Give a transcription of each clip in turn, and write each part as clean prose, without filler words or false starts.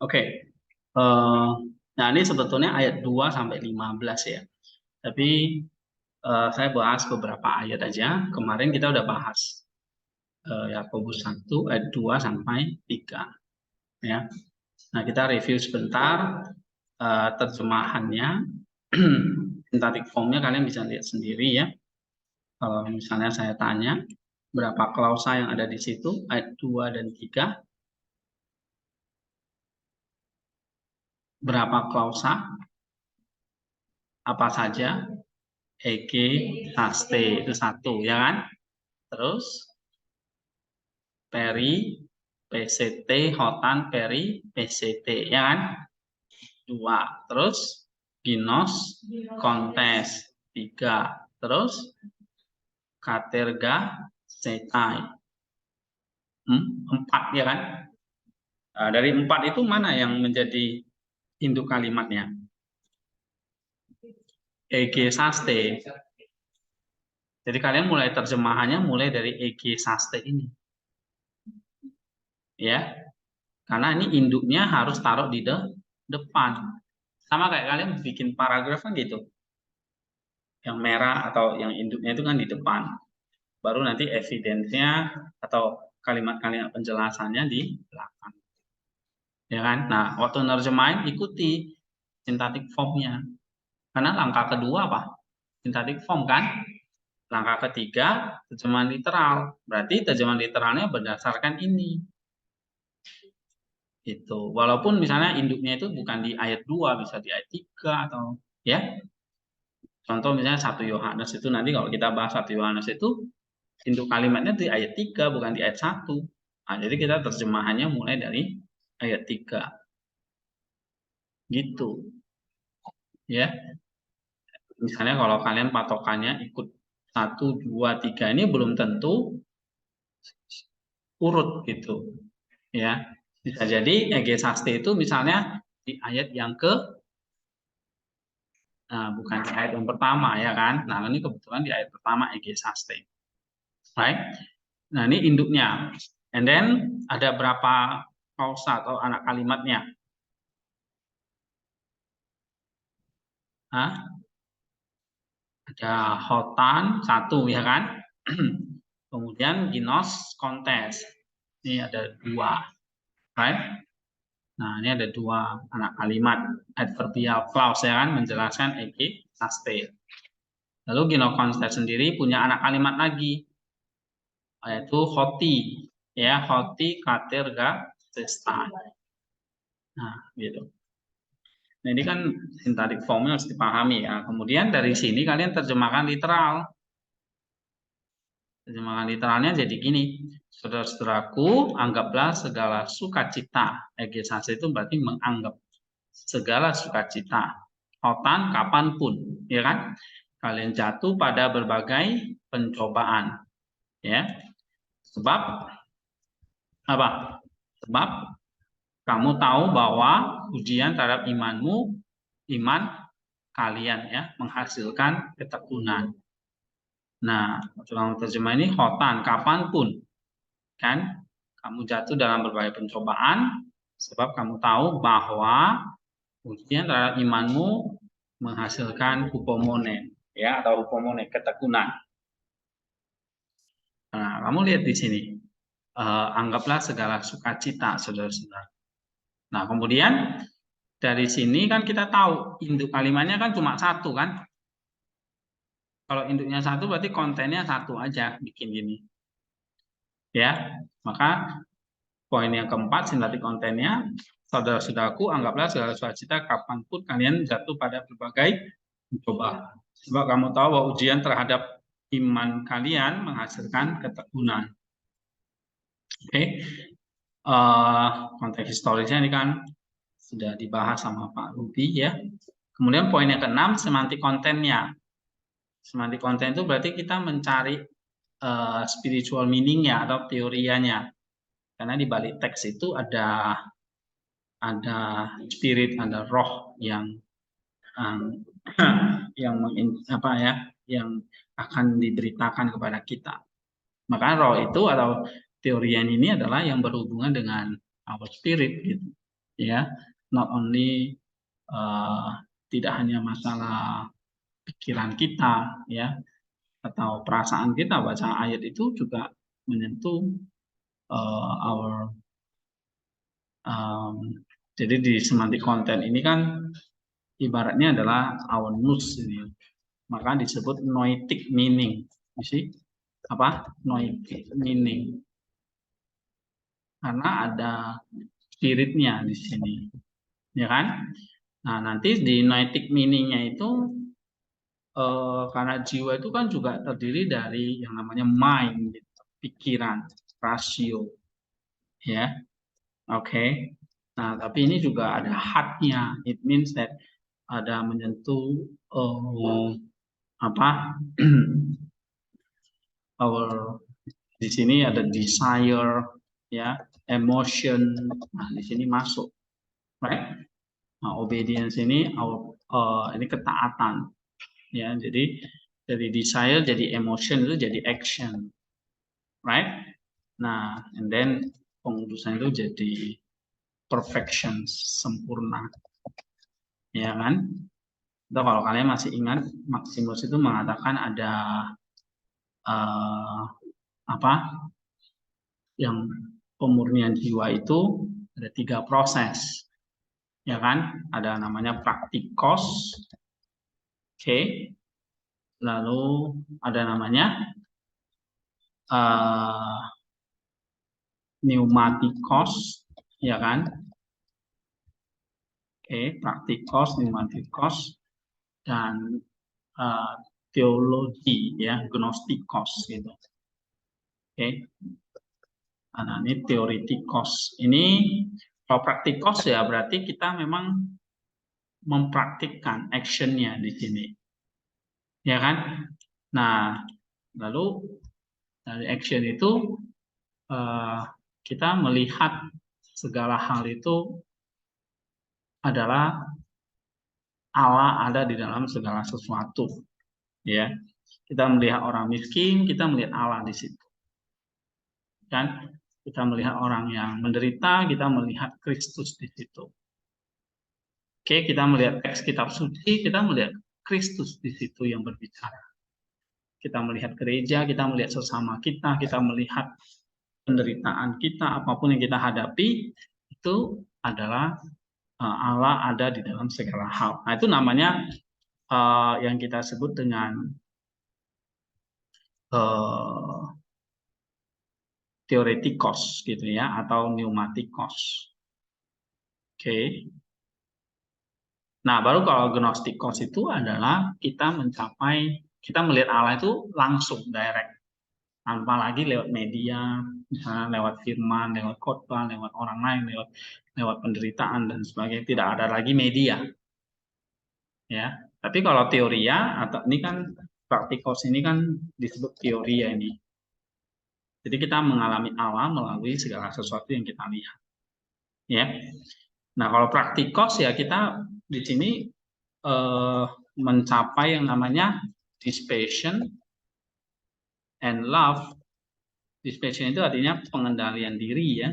Oke. Nah, ini sebetulnya ayat 2 sampai 15 ya. Tapi saya bahas beberapa ayat aja. Kemarin kita udah bahas Yakobus 1 ayat 2 sampai 3 ya. Nah, kita review sebentar terjemahannya. Sintaktik formnya kalian bisa lihat sendiri ya. Kalau misalnya saya tanya berapa klausa yang ada di situ, ayat 2 dan 3. Berapa klausa? Apa saja? Ege, haste, itu satu, ya kan? Terus, peri, PCT, hotan, peri, PCT, ya kan? Dua. Terus, ginos, kontes, tiga. Terus, katerga, setai. Empat, ya kan? Nah, dari empat itu mana yang menjadi induk kalimatnya? Ege, saste. Jadi kalian mulai terjemahannya mulai dari ege, saste ini. Ya, karena ini induknya harus taruh di depan. Sama kayak kalian bikin paragraf kan gitu. Yang merah atau yang induknya itu kan di depan. Baru nanti evidence-nya atau kalimat-kalimat penjelasannya di belakang. Ya kan? Nah, waktu nerjemahin ikuti sintaktik formnya. Karena langkah kedua apa? Sintaktik form kan? Langkah ketiga terjemahan literal. Berarti terjemahan literalnya berdasarkan ini. Itu. Walaupun misalnya induknya itu bukan di ayat 2, bisa di ayat 3 atau ya. Contoh misalnya 1 Yohanes itu nanti kalau kita bahas 1 Yohanes itu induk kalimatnya di ayat 3 bukan di ayat 1. Nah, jadi kita terjemahannya mulai dari ayat 3. Gitu. Ya. Misalnya kalau kalian patokannya ikut 1, 2, 3 ini belum tentu urut gitu. Ya. Bisa jadi ege saste itu misalnya di ayat yang bukan di ayat yang pertama ya kan. Nah, ini kebetulan di ayat pertama ege saste. Right? Nah, ini induknya. And then ada berapa klausa atau anak kalimatnya? Ada hotan satu ya kan. Kemudian ginos kontes. Ini ada 2. Right? Nah, ini ada 2 anak kalimat adverbial clause ya kan, menjelaskan ege saste. Lalu ginokontes sendiri punya anak kalimat lagi, yaitu hoti, ya hoti katerga sesta. Nah, gitu. Nah, ini kan sintaktik formnya harus dipahami ya. Kemudian dari sini kalian terjemahkan literal. Terjemahan literalnya jadi gini, saudara-saudaraku, anggaplah segala sukacita. Egesase itu berarti menganggap segala sukacita. Hotan kapanpun, ya kan? Kalian jatuh pada berbagai pencobaan, ya. Sebab apa? Sebab kamu tahu bahwa ujian terhadap imanmu, iman kalian ya, menghasilkan ketekunan. Nah, dalam terjemah ini hotan kapanpun, kan? Kamu jatuh dalam berbagai pencobaan, sebab kamu tahu bahwa ujian terhadap imanmu menghasilkan hupomone, ya atau hupomone ketekunan. Nah, kamu lihat di sini, anggaplah segala sukacita, saudara-saudara. Nah, kemudian dari sini kan kita tahu induk kalimatnya kan cuma satu kan. Kalau induknya satu berarti kontennya satu aja bikin gini. Ya, maka poin yang keempat sintaktik kontennya, saudara-saudaraku, anggaplah segala sukacita kapanpun kalian jatuh pada berbagai mencoba. Sebab kamu tahu bahwa ujian terhadap iman kalian menghasilkan ketekunan. Oke, konteks historisnya ini kan sudah dibahas sama Pak Ruby ya. Kemudian poin yang keenam, semantik kontennya. Semantik konten itu berarti kita mencari spiritual meaning-nya atau teorianya. Karena di balik teks itu ada spirit, ada roh yang yang akan diberitakan kepada kita. Maka roh itu atau teorian ini adalah yang berhubungan dengan our spirit gitu. ya, not only tidak hanya masalah pikiran kita, ya, atau perasaan kita baca ayat itu juga menyentuh our jadi di semantik content ini kan ibaratnya adalah our moods ini, maka disebut noetic meaning, sih apa noetic meaning karena ada spiritnya di sini, ya kan? Nah nanti di noetic meaningnya itu karena jiwa itu kan juga terdiri dari yang namanya mind, gitu, pikiran, rasio, ya, oke. Nah tapi ini juga ada heart-nya, it means that ada menyentuh apa our di sini ada desire, ya, emotion. Nah di sini masuk, right? Nah, obedience ini ini ketaatan, ya. Jadi dari desire jadi emotion itu jadi action, right? Nah, and then pengurusan itu jadi perfection, sempurna, ya kan? Atau kalau kalian masih ingat, Maximus itu mengatakan ada apa? Yang pemurnian jiwa itu ada 3 proses, ya kan? Ada namanya praktikos, oke. Lalu ada namanya pneumatikos, ya kan? Oke, praktikos, pneumatikos, dan teologi, ya, gnostikos gitu. Oke. Nah, ini teoritikos. Ini kalau praktikos ya berarti kita memang mempraktikkan actionnya di sini, ya kan? Nah, lalu dari action itu kita melihat segala hal itu adalah Allah ada di dalam segala sesuatu, ya. Kita melihat orang miskin, kita melihat Allah di situ. Dan kita melihat orang yang menderita, kita melihat Kristus di situ. Oke, kita melihat teks kitab suci, kita melihat Kristus di situ yang berbicara. Kita melihat gereja, kita melihat sesama kita melihat penderitaan kita, apapun yang kita hadapi, itu adalah Allah ada di dalam segala hal. Nah, itu namanya yang kita sebut dengan teoretikos, gitu ya, atau pneumatikos. Oke. Nah, baru kalau gnostikos itu adalah kita melihat Allah itu langsung, direct, tanpa lagi lewat media, misalnya lewat firman, lewat khotbah, lewat orang lain, lewat penderitaan dan sebagainya. Tidak ada lagi media, ya. Tapi kalau teoria atau ini kan praktikos ini kan disebut teoria ini. Jadi kita mengalami Allah melalui segala sesuatu yang kita lihat, ya. Nah, kalau praktikos ya kita di sini mencapai yang namanya dispassion and love. Dispassion itu artinya pengendalian diri, ya,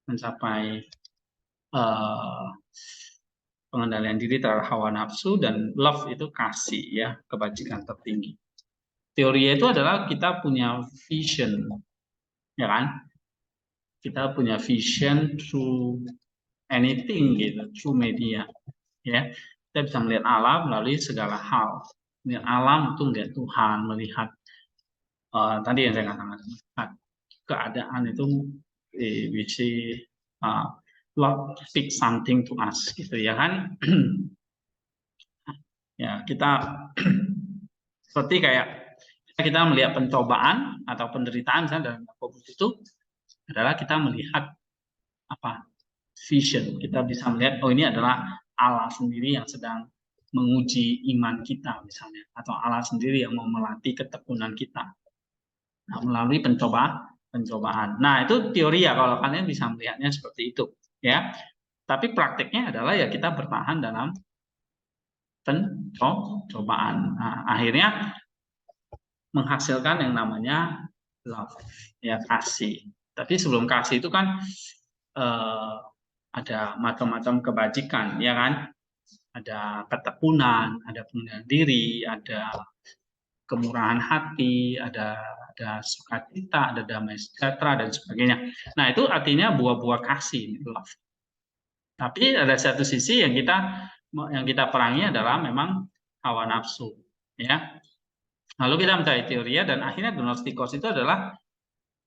mencapai pengendalian diri terhadap hawa nafsu, dan love itu kasih, ya, kebajikan tertinggi. Teori itu adalah kita punya vision, ya kan? Kita punya vision through anything gitu, through media, ya. Kita bisa melihat alam melalui segala hal. Melihat alam itu melihat Tuhan, melihat tadi yang saya katakan, keadaan itu we see Lord speak something to us, gitu, ya kan? Ya, kita seperti kayak kita melihat pencobaan atau penderitaan misalnya dalam Yakobus itu adalah kita melihat apa? Vision. Kita bisa melihat, oh, ini adalah Allah sendiri yang sedang menguji iman kita misalnya, atau Allah sendiri yang mau melatih ketekunan kita. Nah, melalui pencobaan. Nah, itu teori ya, kalau kalian bisa melihatnya seperti itu, ya. Tapi prakteknya adalah ya kita bertahan dalam pencobaan. Nah, akhirnya menghasilkan yang namanya love, ya, kasih. Tapi sebelum kasih itu kan ada macam-macam kebajikan, ya kan? Ada ketekunan, ada pengendalian diri, ada kemurahan hati, ada sukacita, ada damai sejahtera dan sebagainya. Nah, itu artinya buah-buah kasih, love. Tapi ada satu sisi yang kita perangi adalah memang hawa nafsu, ya. Lalu kita mencari teori dan akhirnya gnostikos itu adalah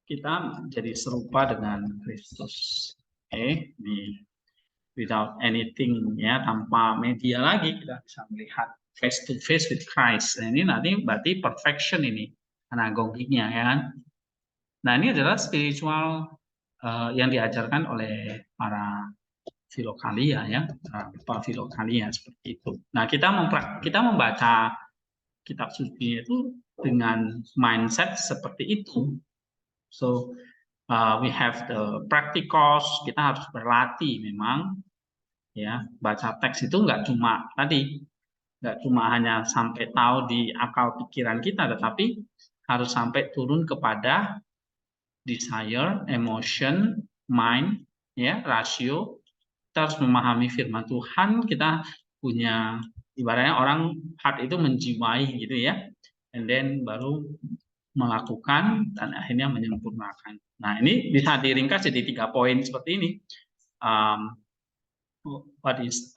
kita jadi serupa dengan Kristus. Oke, without anything, ya, tanpa media lagi kita bisa melihat face to face with Christ. Nah, ini nanti berarti perfection ini anagogiknya, ya kan? Nah, ini adalah spiritual yang diajarkan oleh para filokalia, ya, para filokalia seperti itu. Nah, kita membaca kitab suci itu dengan mindset seperti itu. So we have the practicals, kita harus berlatih memang, ya. Baca teks itu nggak cuma hanya sampai tahu di akal pikiran kita, tetapi harus sampai turun kepada desire, emotion, mind, ya, rasio. Kita harus memahami firman Tuhan, kita punya, ibaratnya orang heart itu menjiwai gitu, ya, and then baru melakukan dan akhirnya menyempurnakan. Nah, ini bisa diringkas jadi 3 poin seperti ini. What is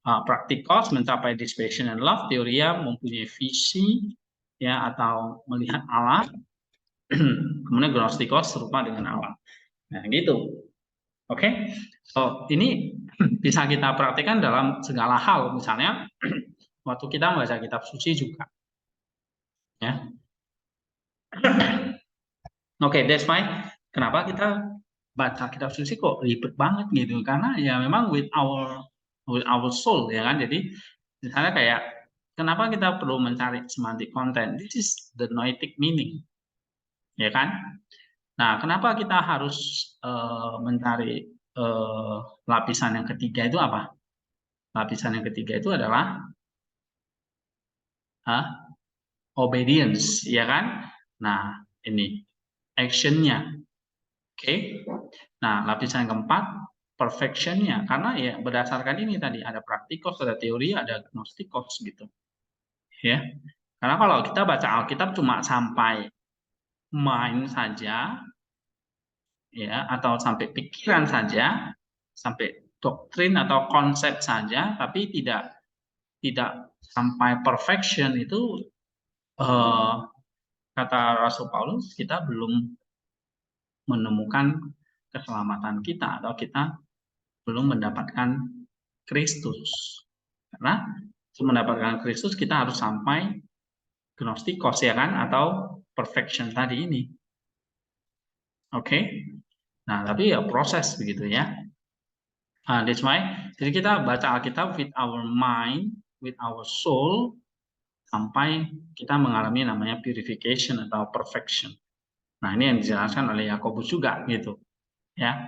practicals, mencapai this passion and love. Teoria mempunyai visi, ya, atau melihat Allah. Kemudian gnostikos serupa dengan Allah. Nah, gitu. Oke, so ini bisa kita praktikkan dalam segala hal. Misalnya waktu kita membaca kitab suci juga, ya. Oke, that's why kenapa kita baca kitab suci kok ribet banget gitu, karena ya memang with our soul, ya kan. Jadi misalnya kayak kenapa kita perlu mencari semantic content, this is the noetic meaning, ya kan. Nah, kenapa kita harus mencari lapisan yang ketiga itu apa? Lapisan yang ketiga itu adalah obedience, ya kan. Nah, ini actionnya. Oke. Nah, lapisan yang keempat perfectionnya, karena ya berdasarkan ini tadi ada praktikos, ada teori, ada gnostikos gitu, ya. Karena kalau kita baca Alkitab cuma sampai mind saja, ya, atau sampai pikiran saja, sampai doktrin atau konsep saja, tapi tidak sampai perfection, itu kata Rasul Paulus, kita belum menemukan keselamatan kita, atau kita belum mendapatkan Kristus. Karena untuk mendapatkan Kristus kita harus sampai gnostikos, ya kan, atau perfection tadi ini. Oke. Nah, tapi ya proses begitu, ya. That's why jadi kita baca Alkitab with our mind, with our soul, sampai kita mengalami namanya purification atau perfection. Nah, ini yang dijelaskan oleh Yakobus juga gitu, ya.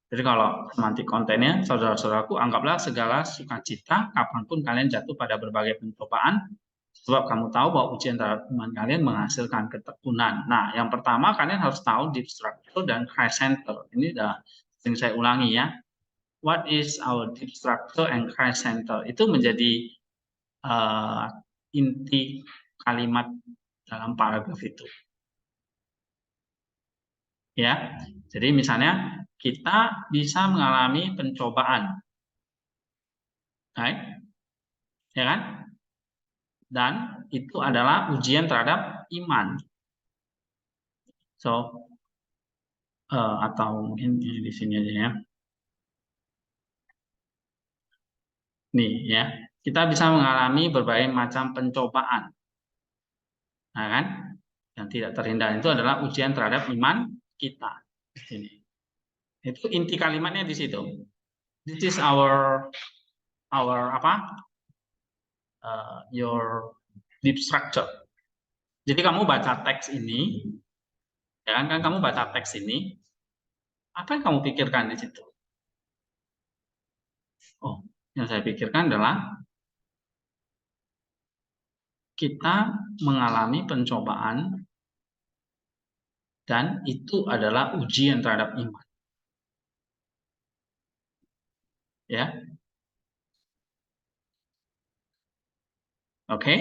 Jadi kalau semantik kontennya, saudara-saudaraku, anggaplah segala sukacita kapanpun kalian jatuh pada berbagai pencobaan, sebab kamu tahu bahwa ujian terhadap iman kalian menghasilkan ketekunan. Nah, yang pertama kalian harus tahu deep structure dan Christ center. Ini udah sering saya ulangi, ya. What is our deep structure and Christ center? Itu menjadi inti kalimat dalam paragraf itu, ya. Jadi misalnya kita bisa mengalami pencobaan, right? Ya kan? Dan itu adalah ujian terhadap iman. So atau mungkin di sini aja, ya. Nih, ya, kita bisa mengalami berbagai macam pencobaan. Nah, kan? Yang tidak terhindarkan itu adalah ujian terhadap iman kita. Ini. Itu inti kalimatnya di situ. This is our apa? Your deep structure. Jadi kamu baca teks ini, ya kan? Kamu baca teks ini, apa yang kamu pikirkan di situ? Oh, yang saya pikirkan adalah kita mengalami pencobaan dan itu adalah ujian terhadap iman. Ya. Oke.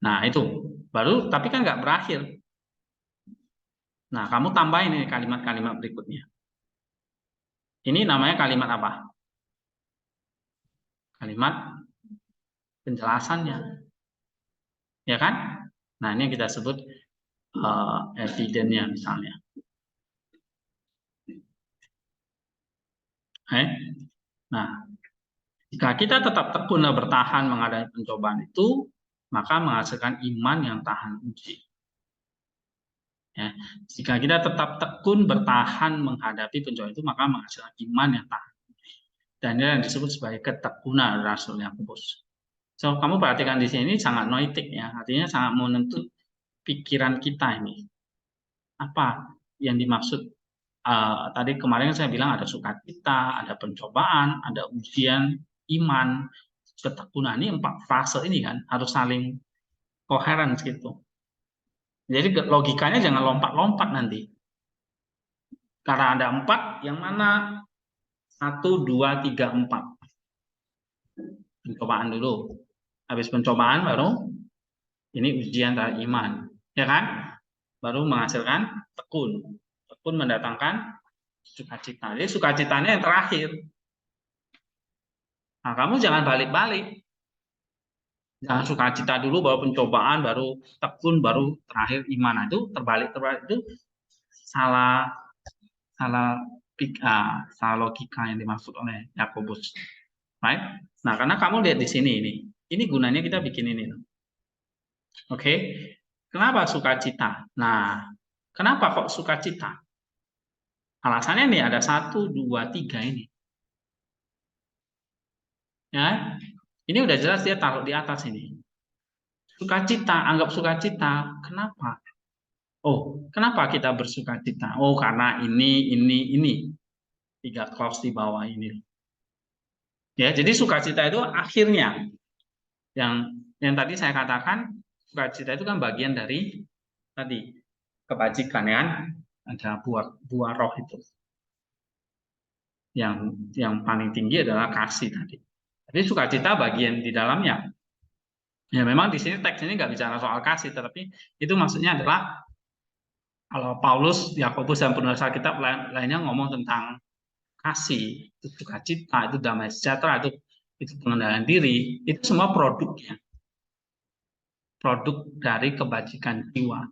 Nah, itu. Baru tapi kan nggak berakhir. Nah, kamu tambahin ini kalimat-kalimat berikutnya. Ini namanya kalimat apa? Kalimat penjelasannya. Ya kan? Nah, ini yang kita sebut evidence-nya misalnya. Nah, jika kita tetap tekun dan bertahan menghadapi pencobaan itu, maka menghasilkan iman yang tahan uji. Ya. Jika kita tetap tekun bertahan menghadapi pencobaan itu, maka menghasilkan iman yang tahan uji. Dan ini yang disebut sebagai ketekunan Rasul Yakobus. So, kamu perhatikan di sini sangat noetik ya, artinya sangat menuntut pikiran kita ini. Apa yang dimaksud? Tadi kemarin saya bilang ada sukacita, ada pencobaan, ada ujian, iman, ketekunan. Ini 4 fase ini kan harus saling koheren gitu. Jadi logikanya jangan lompat-lompat nanti. Karena ada 4, yang mana 1, 2, 3, 4. Pencobaan dulu. Habis pencobaan baru ini ujian terhadap iman, ya kan? Baru menghasilkan tekun. Tekun mendatangkan sukacita. Jadi sukacitanya yang terakhir. Nah, kamu jangan balik-balik. Jangan sukacita dulu, baru pencobaan, baru tekun, baru terakhir iman. Nah, itu terbalik itu salah salah logika yang dimaksud oleh Yakobus. Right? Nah, karena kamu lihat di sini ini gunanya kita bikin ini. Oke, kenapa sukacita? Nah, kenapa kok sukacita? Alasannya nih ada 1, 2, 3 ini. Ya, ini udah jelas dia taruh di atas ini. Sukacita, anggap sukacita. Kenapa? Oh, kenapa kita bersukacita? Oh, karena ini. 3 clause di bawah ini. Ya, jadi sukacita itu akhirnya yang tadi saya katakan, sukacita itu kan bagian dari tadi kebajikan ya kan? Ada buah roh itu. Yang paling tinggi adalah kasih tadi. Jadi sukacita bagian di dalamnya. Ya memang di sini teks ini nggak bicara soal kasih, tetapi itu maksudnya adalah kalau Paulus, Yakobus dan penulis Alkitab lainnya ngomong tentang kasih, itu sukacita, itu damai sejahtera, itu pengendalian diri, itu semua produknya, produk dari kebajikan jiwa.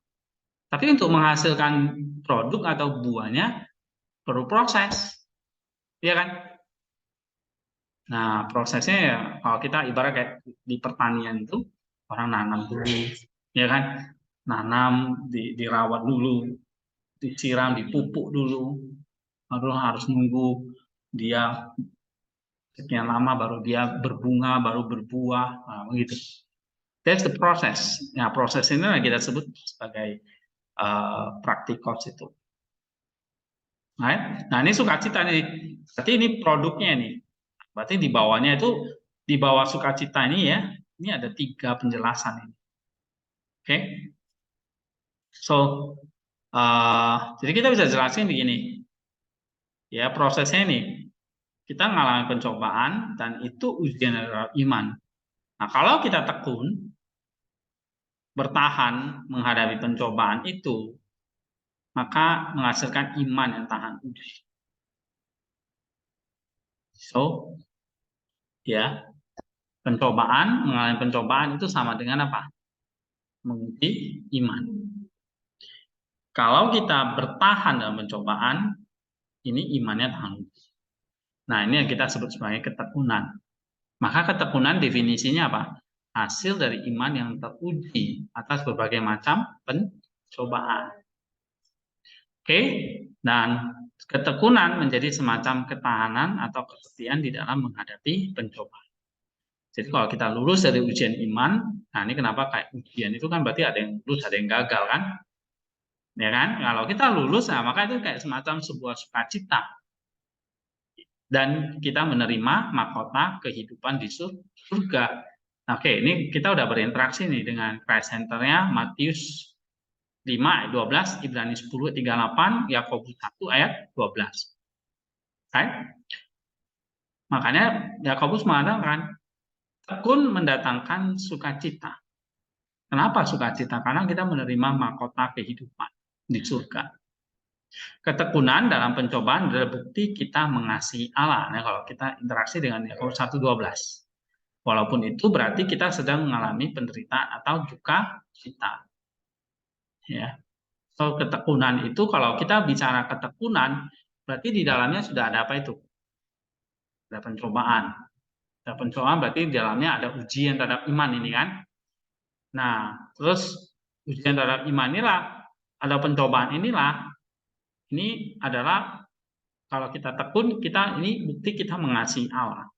Tapi untuk menghasilkan produk atau buahnya perlu proses, ya kan? Nah prosesnya ya kalau kita ibarat kayak di pertanian itu orang nanam dulu, ya kan? Nanam, dirawat dulu, disiram, dipupuk dulu, baru harus nunggu dia sekian lama baru dia berbunga, baru berbuah, nah, begitu. That's the process. Nah, proses ini yang kita sebut sebagai praktikos itu. Right? Nah, ini sukacita nih. Berarti ini produknya nih. Berarti di bawahnya itu, di bawah sukacita ini ya, ini ada 3 penjelasan ini. Oke? Okay? So, jadi kita bisa jelasin begini. Ya, prosesnya ini. Kita mengalami pencobaan dan itu ujian dari iman. Nah, kalau kita tekun, bertahan menghadapi pencobaan itu, maka menghasilkan iman yang tahan uji. So, ya, mengalami pencobaan itu sama dengan apa? Menguji iman. Kalau kita bertahan dalam pencobaan, ini imannya tahan uji. Nah, ini yang kita sebut sebagai ketekunan. Maka ketekunan definisinya apa? Hasil dari iman yang teruji atas berbagai macam pencobaan. Oke, dan ketekunan menjadi semacam ketahanan atau kesetiaan di dalam menghadapi pencobaan. Jadi kalau kita lulus dari ujian iman, nah ini kenapa kayak ujian itu kan berarti ada yang lulus, ada yang gagal kan? Ya kan? Kalau kita lulus, nah maka itu kayak semacam sebuah sukacita. Dan kita menerima mahkota kehidupan di surga. Oke, ini kita udah berinteraksi nih dengan Christ Center-nya Matius 5 ayat 12, Ibrani 10 ayat 38, Yakobus 1 ayat 12. Right? Makanya Yakobus mengatakan tekun mendatangkan sukacita. Kenapa sukacita? Karena kita menerima mahkota kehidupan di surga. Ketekunan dalam pencobaan adalah bukti kita mengasihi Allah. Nah, kalau kita interaksi dengan Yakobus 1:12. Walaupun itu berarti kita sedang mengalami penderitaan atau duka cita. Ya. So, ketekunan itu kalau kita bicara ketekunan, berarti di dalamnya sudah ada apa itu? Ada pencobaan. Ada pencobaan berarti di dalamnya ada ujian terhadap iman ini kan. Nah, terus ujian terhadap iman inilah, ada pencobaan inilah, ini adalah kalau kita tekun, kita ini bukti kita mengasihi Allah.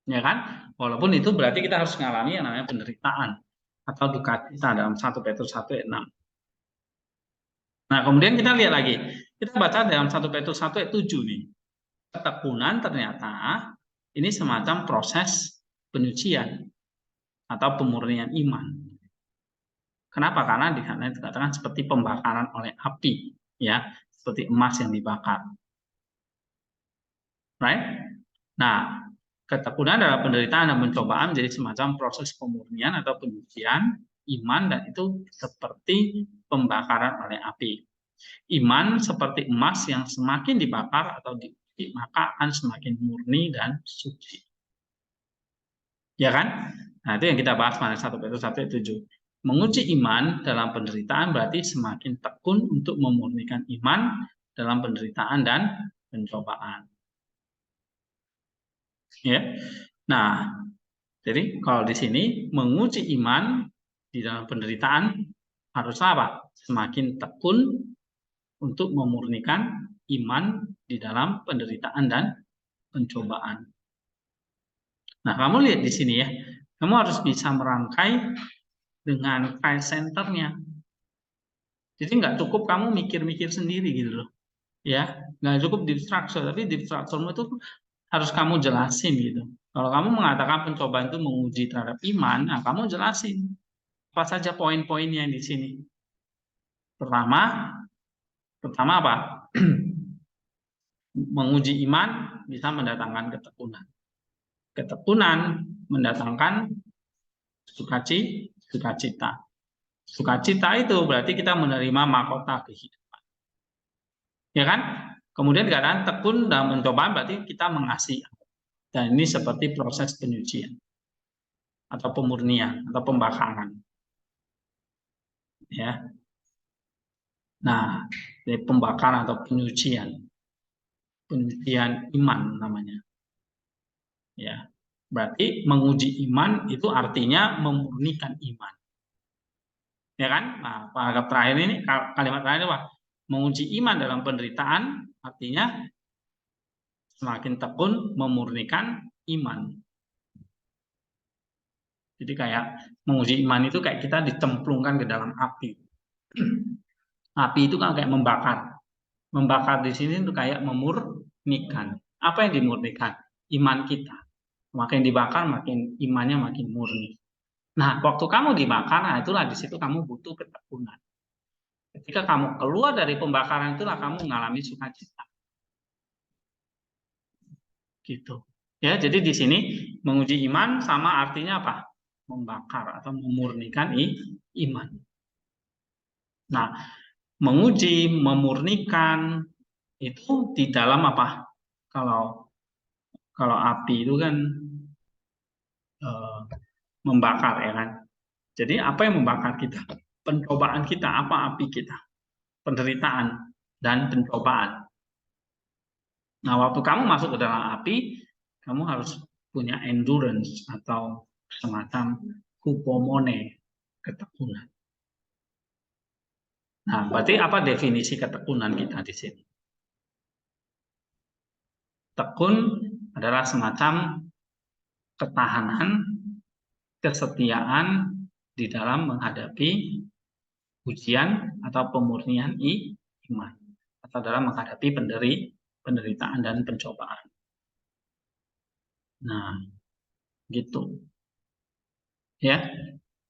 Ya kan? Walaupun itu berarti kita harus mengalami yang namanya penderitaan atau duka cita dalam 1 Petrus 1 ayat 6. Nah, kemudian kita lihat lagi. Kita baca dalam 1 Petrus 1 ayat 7 nih. Ketekunan ternyata ini semacam proses penyucian atau pemurnian iman. Kenapa? Karena di sana dikatakan seperti pembakaran oleh api, ya, seperti emas yang dibakar. Right? Nah, ketekunan dalam penderitaan dan pencobaan menjadi semacam proses pemurnian atau penyucian iman, dan itu seperti pembakaran oleh api. Iman seperti emas yang semakin dibakar atau diuji, maka akan semakin murni dan suci. Ya kan? Nah, itu yang kita bahas pada 1 Petrus 1:7. Menguji iman dalam penderitaan berarti semakin tekun untuk memurnikan iman dalam penderitaan dan pencobaan. Ya. Nah, jadi kalau di sini menguji iman di dalam penderitaan harus apa? Semakin tekun untuk memurnikan iman di dalam penderitaan dan pencobaan. Nah, kamu lihat di sini ya, kamu harus bisa merangkai dengan Christ Center-nya. Jadi nggak cukup kamu mikir-mikir sendiri gitu loh. Ya, nggak cukup deep structure, tapi deep structure-mu itu harus kamu jelasin gitu. Kalau kamu mengatakan pencobaan itu menguji terhadap iman, nah kamu jelasin apa saja poin-poinnya di sini. Pertama apa? Menguji iman bisa mendatangkan ketekunan. Ketekunan mendatangkan sukacita. Sukacita itu berarti kita menerima mahkota kehidupan. Ya kan? Kemudian dikatakan tekun dalam pencobaan berarti kita mengasihi. Dan ini seperti proses penyucian atau pemurnian atau pembakaran. Ya. Nah, dari pembakaran atau penyucian iman namanya. Ya. Berarti menguji iman itu artinya memurnikan iman. Ya kan? Nah, paragraf terakhir ini, kalimat terakhir apa? Menguji iman dalam penderitaan artinya semakin tekun memurnikan iman. Jadi kayak menguji iman itu kayak kita dicemplungkan ke dalam api. Api itu kan kayak membakar. Membakar di sini itu kayak memurnikan. Apa yang dimurnikan? Iman kita. Makin dibakar, makin imannya makin murni. Nah, waktu kamu dibakar, nah itulah di situ kamu butuh ketekunan. Ketika kamu keluar dari pembakaran itulah kamu mengalami sukacita. Gitu. Ya, jadi di sini menguji iman sama artinya apa? Membakar atau memurnikan iman. Nah, menguji, memurnikan itu di dalam apa? Kalau api itu kan membakar ya kan. Jadi apa yang membakar kita? Pencobaan kita, apa api kita? Penderitaan dan pencobaan. Nah, waktu kamu masuk ke dalam api, kamu harus punya endurance atau semacam hupomone, ketekunan. Nah, berarti apa definisi ketekunan kita di sini? Tekun adalah semacam ketahanan, kesetiaan di dalam menghadapi ujian atau pemurnian iman, atau dalam menghadapi penderitaan dan pencobaan. Nah, gitu. Ya.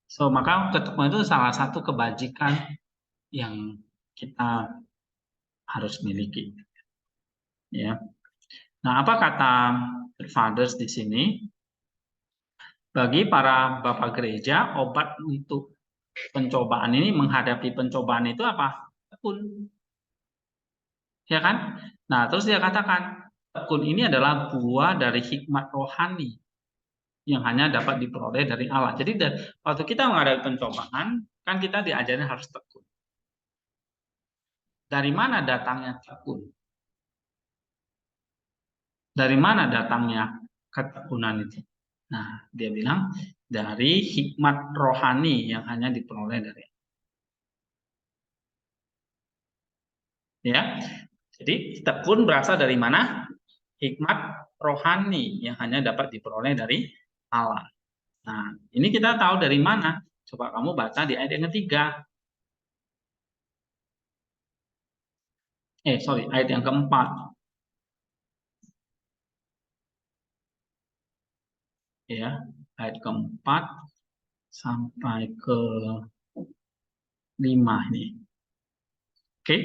So, maka ketekunan itu salah satu kebajikan yang kita harus miliki. Ya. Nah, apa kata Fathers di sini? Bagi para bapak gereja, obat untuk pencobaan ini, menghadapi pencobaan itu apa? Tekun. Ya kan? Nah, terus dia katakan, tekun ini adalah buah dari hikmat rohani yang hanya dapat diperoleh dari Allah. Jadi waktu kita menghadapi pencobaan, kan kita diajarin harus tekun. Dari mana datangnya tekun? Dari mana datangnya ketekunan itu? Nah, dia bilang dari hikmat rohani yang hanya diperoleh dari ya. Jadi tekun berasal dari mana? Hikmat rohani yang hanya dapat diperoleh dari Allah. Nah, ini kita tahu dari mana? Coba kamu baca di ayat yang ketiga. Sorry, ayat yang keempat. Ya, ayat keempat sampai ke 5 ini. Oke,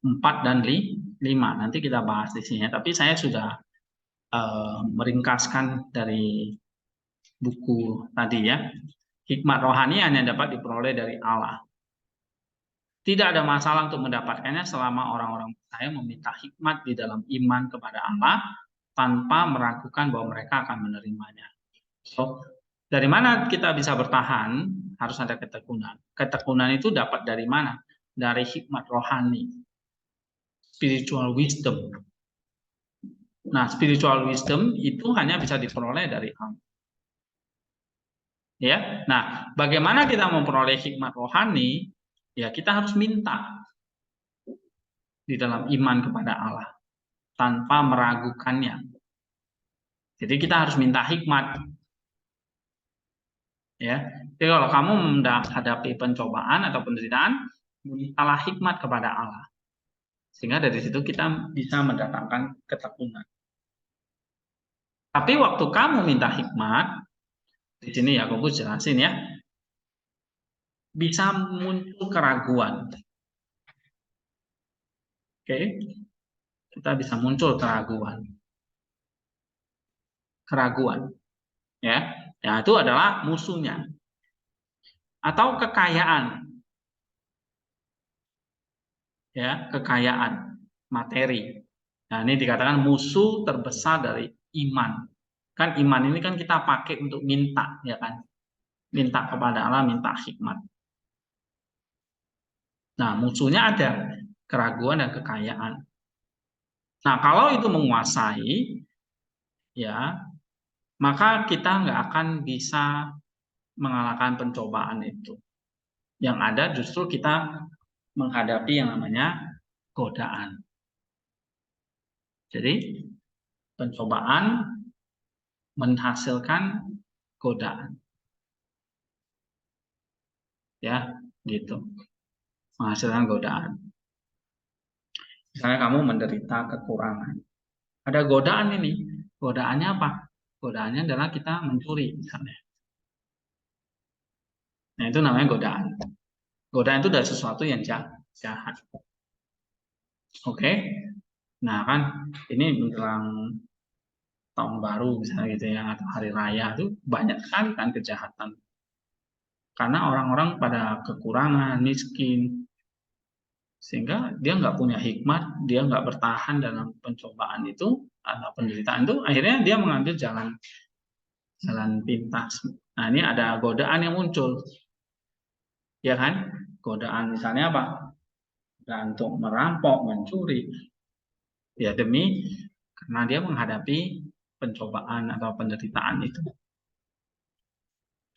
4 dan 5. Nanti kita bahas di sini. Tapi saya sudah meringkaskan dari buku tadi ya. Hikmat rohani hanya dapat diperoleh dari Allah. Tidak ada masalah untuk mendapatkannya selama orang-orang percaya meminta hikmat di dalam iman kepada Allah tanpa meragukan bahwa mereka akan menerimanya. So, dari mana kita bisa bertahan? Harus ada ketekunan. Ketekunan itu dapat dari mana? Dari hikmat rohani, spiritual wisdom. Nah, spiritual wisdom itu hanya bisa diperoleh dari Allah. Ya, nah, bagaimana kita memperoleh hikmat rohani? Ya, kita harus minta di dalam iman kepada Allah tanpa meragukannya. Jadi kita harus minta hikmat. Ya, jadi kalau kamu menghadapi pencobaan atau penderitaan, mintalah hikmat kepada Allah. Sehingga dari situ kita bisa mendatangkan ketekunan. Tapi waktu kamu minta hikmat, di sini Yakobus jelasin ya, bisa muncul keraguan. Oke, kita bisa muncul keraguan. Keraguan, ya, ya itu adalah musuhnya. Atau kekayaan, ya, kekayaan materi. Nah, ini dikatakan musuh terbesar dari iman. Kan iman ini kan kita pakai untuk minta, ya kan? Minta kepada Allah, minta hikmat. Nah, musuhnya ada keraguan dan kekayaan. Nah, kalau itu menguasai, ya, maka kita nggak akan bisa mengalahkan pencobaan itu. Yang ada justru kita menghadapi yang namanya godaan. Jadi, pencobaan menghasilkan godaan. Ya, gitu. Menghasilkan godaan. Misalnya kamu menderita kekurangan. Ada godaan ini. Godaannya apa? Godaannya adalah kita mencuri misalnya. Nah, itu namanya godaan. Godaan itu adalah sesuatu yang jahat. Oke? Nah, kan ini menjelang tahun baru misalnya gitu ya, atau hari raya itu banyak sekali kan kejahatan. Karena orang-orang pada kekurangan, miskin, sehingga dia nggak punya hikmat, dia nggak bertahan dalam pencobaan itu atau penderitaan itu, akhirnya dia mengambil jalan pintas. Nah, ini ada godaan yang muncul, ya kan? Godaan misalnya apa? Dan untuk merampok, mencuri, ya demi karena dia menghadapi pencobaan atau penderitaan itu.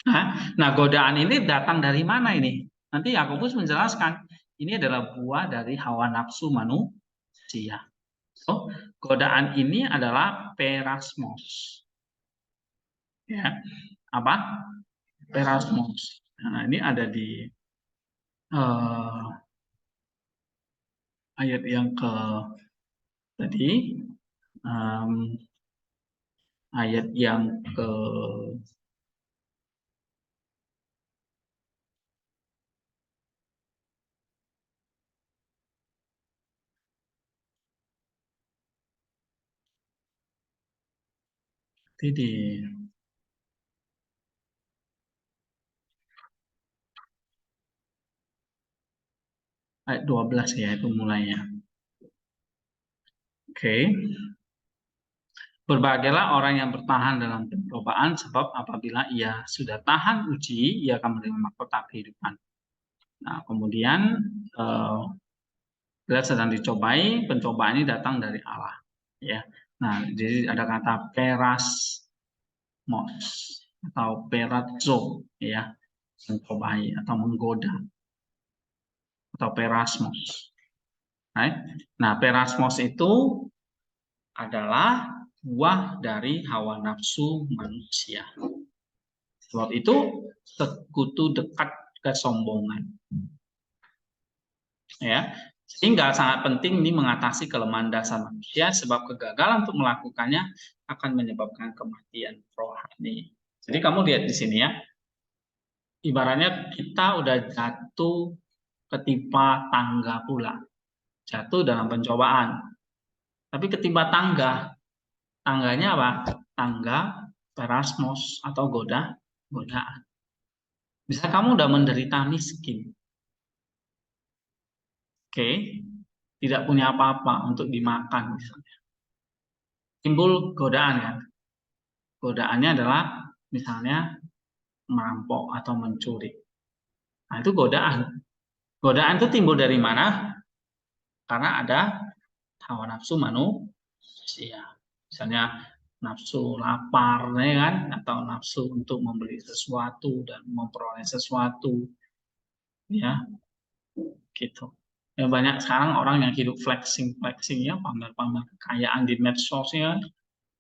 Nah, godaan ini datang dari mana ini? Nanti Yakobus menjelaskan, ini adalah buah dari hawa nafsu manusia. So, godaan ini adalah perasmos. Ya, apa? Perasmos. Nah, ini ada di ayat yang ke tadi, um, ayat yang ke di ayat 12 ya itu mulainya. Oke. Berbahagialah orang yang bertahan dalam pencobaan, sebab apabila ia sudah tahan uji, ia akan menerima mahkota kehidupan. Nah, kemudian bila sedang dicobai, pencobaan ini datang dari Allah. Ya. Nah, jadi ada kata perasmos atau perazzo, ya, mencobai atau menggoda, atau perasmos. Nah, perasmos itu adalah buah dari hawa nafsu manusia. Sebab itu sekutu dekat kesombongan. Ya, sehingga sangat penting ini mengatasi kelemahan dasar manusia, sebab kegagalan untuk melakukannya akan menyebabkan kematian rohani. Jadi kamu lihat di sini ya, ibaratnya kita udah jatuh ketimpa tangga pula, jatuh dalam pencobaan. Tapi ketimpa tangganya apa? Tangga perasmos atau godaan. Bisa kamu udah menderita miskin, oke, tidak punya apa-apa untuk dimakan misalnya. Timbul godaan kan? Godaannya adalah misalnya merampok atau mencuri. Nah, itu godaan. Godaan itu timbul dari mana? Karena ada hawa nafsu manusia. Misalnya nafsu lapar, ya kan? Atau nafsu untuk membeli sesuatu dan memperoleh sesuatu, ya, gitu. Ya, banyak sekarang orang yang hidup flexing ya, pamer-pamer kekayaan di medsosnya,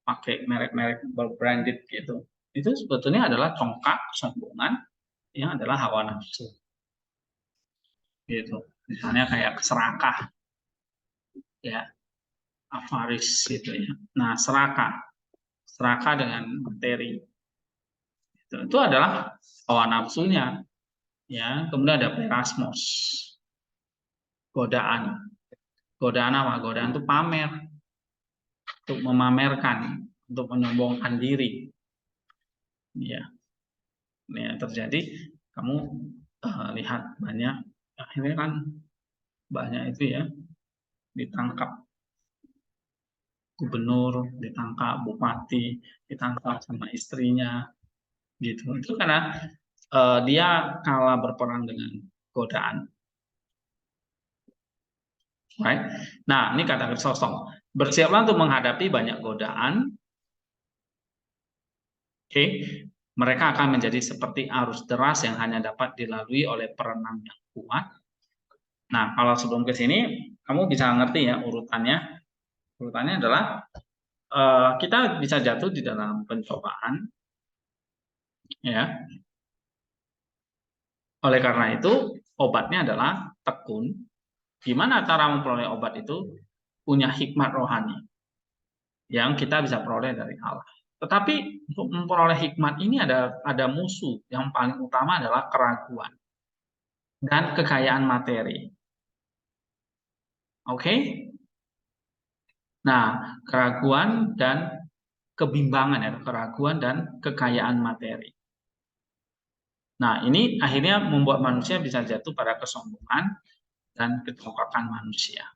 pakai merek-merek branded gitu. Itu sebetulnya adalah congkak kesombongan yang adalah hawa nafsu. Gitu. Misalnya kayak serakah, ya, avaris gitu ya. Nah, serakah dengan materi. Itu adalah hawa nafsunya, ya. Kemudian ada perasmos, godaan. Godaan apa? Godaan itu pamer, untuk memamerkan, untuk menyombongkan diri. Ya, ini terjadi. Kamu lihat banyak, akhirnya kan banyak itu ya, ditangkap gubernur, ditangkap bupati, ditangkap sama istrinya, gitu. Itu karena dia kalah berperang dengan godaan. Right? Nah, ini kata Chrysostom. Bersiaplah untuk menghadapi banyak godaan. Oke, mereka akan menjadi seperti arus deras yang hanya dapat dilalui oleh perenang yang kuat. Nah, kalau sebelum ke sini, kamu bisa ngerti ya urutannya. Urutannya adalah kita bisa jatuh di dalam pencobaan, ya. Oleh karena itu, obatnya adalah tekun. Gimana cara memperoleh obat itu? Punya hikmat rohani yang kita bisa peroleh dari Allah. Tetapi untuk memperoleh hikmat ini ada musuh. Yang paling utama adalah keraguan dan kekayaan materi. Oke? Nah, keraguan dan kebimbangan ya, keraguan dan kekayaan materi. Nah, ini akhirnya membuat manusia bisa jatuh pada kesombongan dan kecongkakan manusia.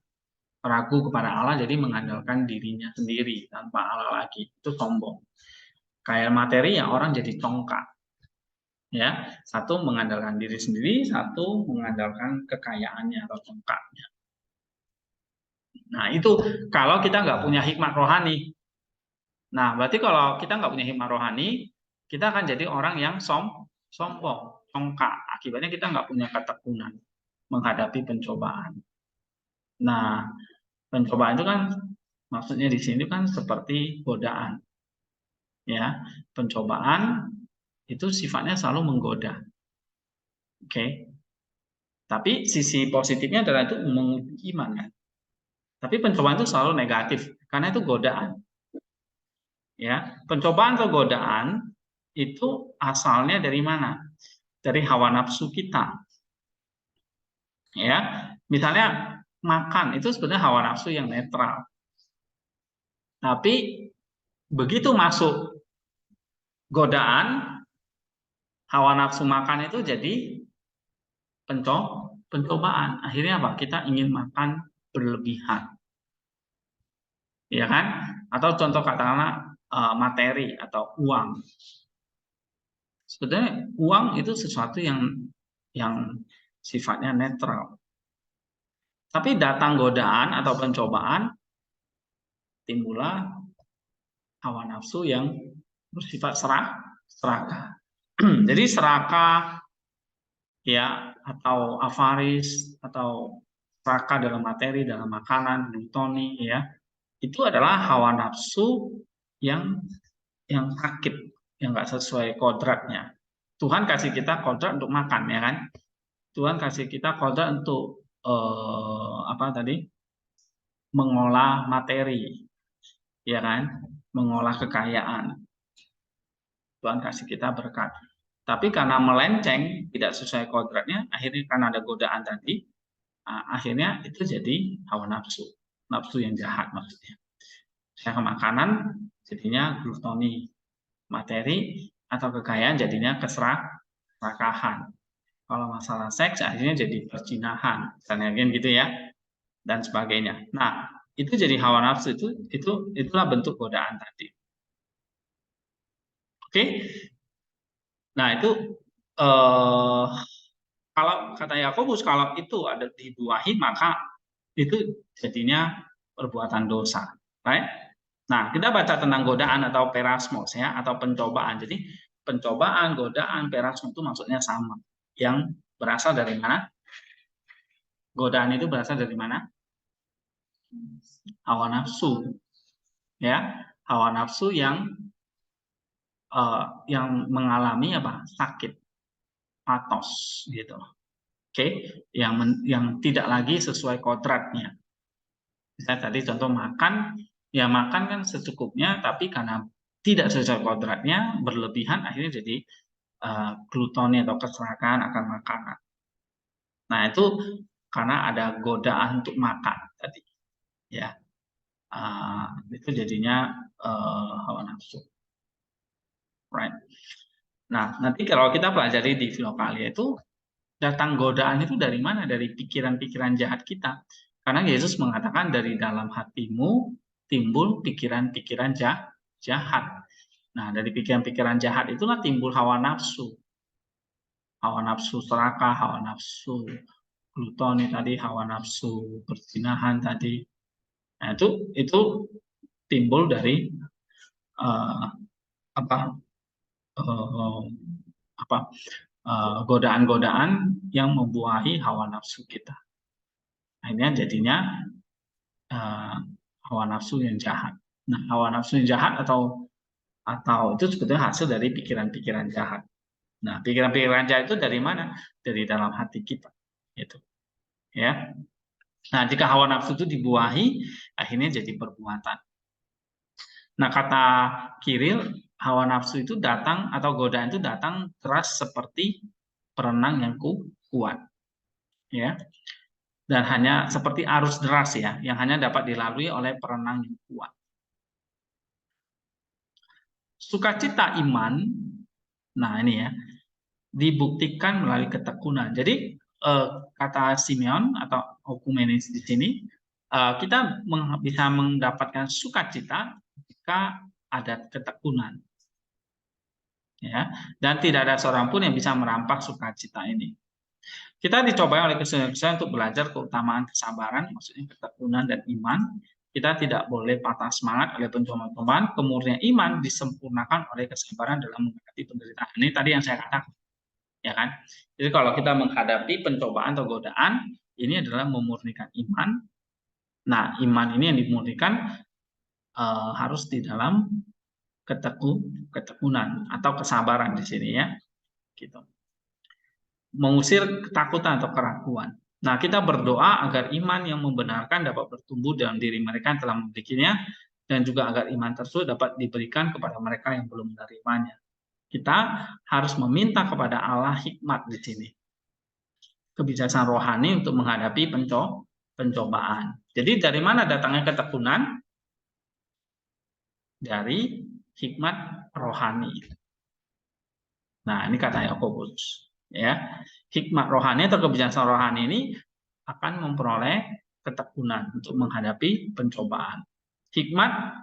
Ragu kepada Allah, jadi mengandalkan dirinya sendiri tanpa Allah lagi. Itu sombong. Kaya materi ya orang jadi congkak. Ya, satu mengandalkan diri sendiri, satu mengandalkan kekayaannya atau congkaknya. Nah, itu kalau kita nggak punya hikmat rohani. Nah, berarti kalau kita nggak punya hikmat rohani, kita akan jadi orang yang sombong, congkak. Akibatnya kita nggak punya ketekunan menghadapi pencobaan. Nah, pencobaan itu kan maksudnya di sini kan seperti godaan. Ya, pencobaan itu sifatnya selalu menggoda. Oke. Tapi sisi positifnya adalah itu menguji iman kan. Tapi pencobaan itu selalu negatif karena itu godaan. Ya, pencobaan atau godaan itu asalnya dari mana? Dari hawa nafsu kita. Ya, misalnya makan itu sebenarnya hawa nafsu yang netral. Tapi begitu masuk godaan, hawa nafsu makan itu jadi pencobaan. Akhirnya apa? Kita ingin makan berlebihan, ya kan? Atau contoh katakanlah materi atau uang. Sebenarnya uang itu sesuatu yang sifatnya netral. Tapi datang godaan atau pencobaan, timbullah hawa nafsu yang bersifat serakah. Jadi serakah ya, atau avaris, atau serakah dalam materi, dalam makanan, glutoni ya, itu adalah hawa nafsu yang sakit, yang nggak sesuai kodratnya. Tuhan kasih kita kodrat untuk makan, ya kan? Tuhan kasih kita kodrat untuk mengolah materi, ya kan? Mengolah kekayaan. Tuhan kasih kita berkat. Tapi karena melenceng, tidak sesuai kodratnya, akhirnya karena ada godaan tadi, akhirnya itu jadi hawa nafsu. Nafsu yang jahat maksudnya. Saya makanan jadinya glutoni, materi atau kekayaan jadinya keserakahan. Kalau masalah seks akhirnya jadi perzinahan, misalnya gitu ya, dan sebagainya. Nah, itu jadi hawa nafsu, itulah bentuk godaan tadi. Oke. Nah, itu kalau kata Yakobus, kalau itu ada dibuahi maka itu jadinya perbuatan dosa, right? Nah, kita baca tentang godaan atau perasmos ya, atau pencobaan. Jadi pencobaan, godaan, perasmos itu maksudnya sama. Yang berasal dari mana? Godaan itu berasal dari mana? Hawa nafsu. Ya, hawa nafsu yang mengalami apa? Sakit, patos gitu. Oke, yang tidak lagi sesuai kodratnya. Misalnya tadi contoh makan, ya makan kan secukupnya, tapi karena tidak sesuai kodratnya, berlebihan, akhirnya jadi glutoni atau keserakahan akan makanan. Nah, itu karena ada godaan untuk makan tadi, ya. Itu jadinya hawa nafsu, right? Nah, nanti kalau kita pelajari di Filokalia itu datang godaan itu dari mana? Dari pikiran-pikiran jahat kita. Karena Yesus mengatakan dari dalam hatimu timbul pikiran-pikiran jahat. Nah, dari pikiran-pikiran jahat itulah timbul hawa nafsu. Hawa nafsu serakah, hawa nafsu glutoni tadi, hawa nafsu perzinahan tadi. Nah, itu timbul dari godaan-godaan yang membuahi hawa nafsu kita. Akhirnya jadinya hawa nafsu yang jahat. Nah, hawa nafsu yang jahat atau itu sebetulnya hasil dari pikiran-pikiran jahat. Nah, pikiran-pikiran jahat itu dari mana? Dari dalam hati kita. Itu. Ya. Nah, jika hawa nafsu itu dibuahi, akhirnya jadi perbuatan. Nah, kata Kiril, hawa nafsu itu datang atau godaan itu datang keras seperti perenang yang kuat. Ya. Dan hanya seperti arus deras ya, yang hanya dapat dilalui oleh perenang yang kuat. Sukacita iman, nah ini ya, dibuktikan melalui ketekunan. Jadi kata Simeon atau Okumenes di sini, kita bisa mendapatkan sukacita jika ada ketekunan, ya. Dan tidak ada seorang pun yang bisa merampas sukacita ini. Kita dicobai oleh Kristus untuk belajar keutamaan kesabaran, maksudnya ketekunan dan iman. Kita tidak boleh patah semangat oleh pencobaan. Kemurnian iman disempurnakan oleh kesabaran dalam menghadapi penderitaan. Ini tadi yang saya katakan, ya kan? Jadi kalau kita menghadapi pencobaan atau godaan, ini adalah memurnikan iman. Nah, iman ini yang dimurnikan harus di dalam ketekunan atau kesabaran di sini ya, gitu. Mengusir ketakutan atau keraguan. Nah, kita berdoa agar iman yang membenarkan dapat bertumbuh dalam diri mereka yang telah memilikinya, dan juga agar iman tersebut dapat diberikan kepada mereka yang belum menerimanya. Kita harus meminta kepada Allah hikmat di sini, kebijaksanaan rohani untuk menghadapi pencobaan. Jadi dari mana datangnya ketekunan? Dari hikmat rohani. Nah, ini kata Yakobus. Ya, hikmat rohani atau kebijaksanaan rohani ini akan memperoleh ketekunan untuk menghadapi pencobaan. Hikmat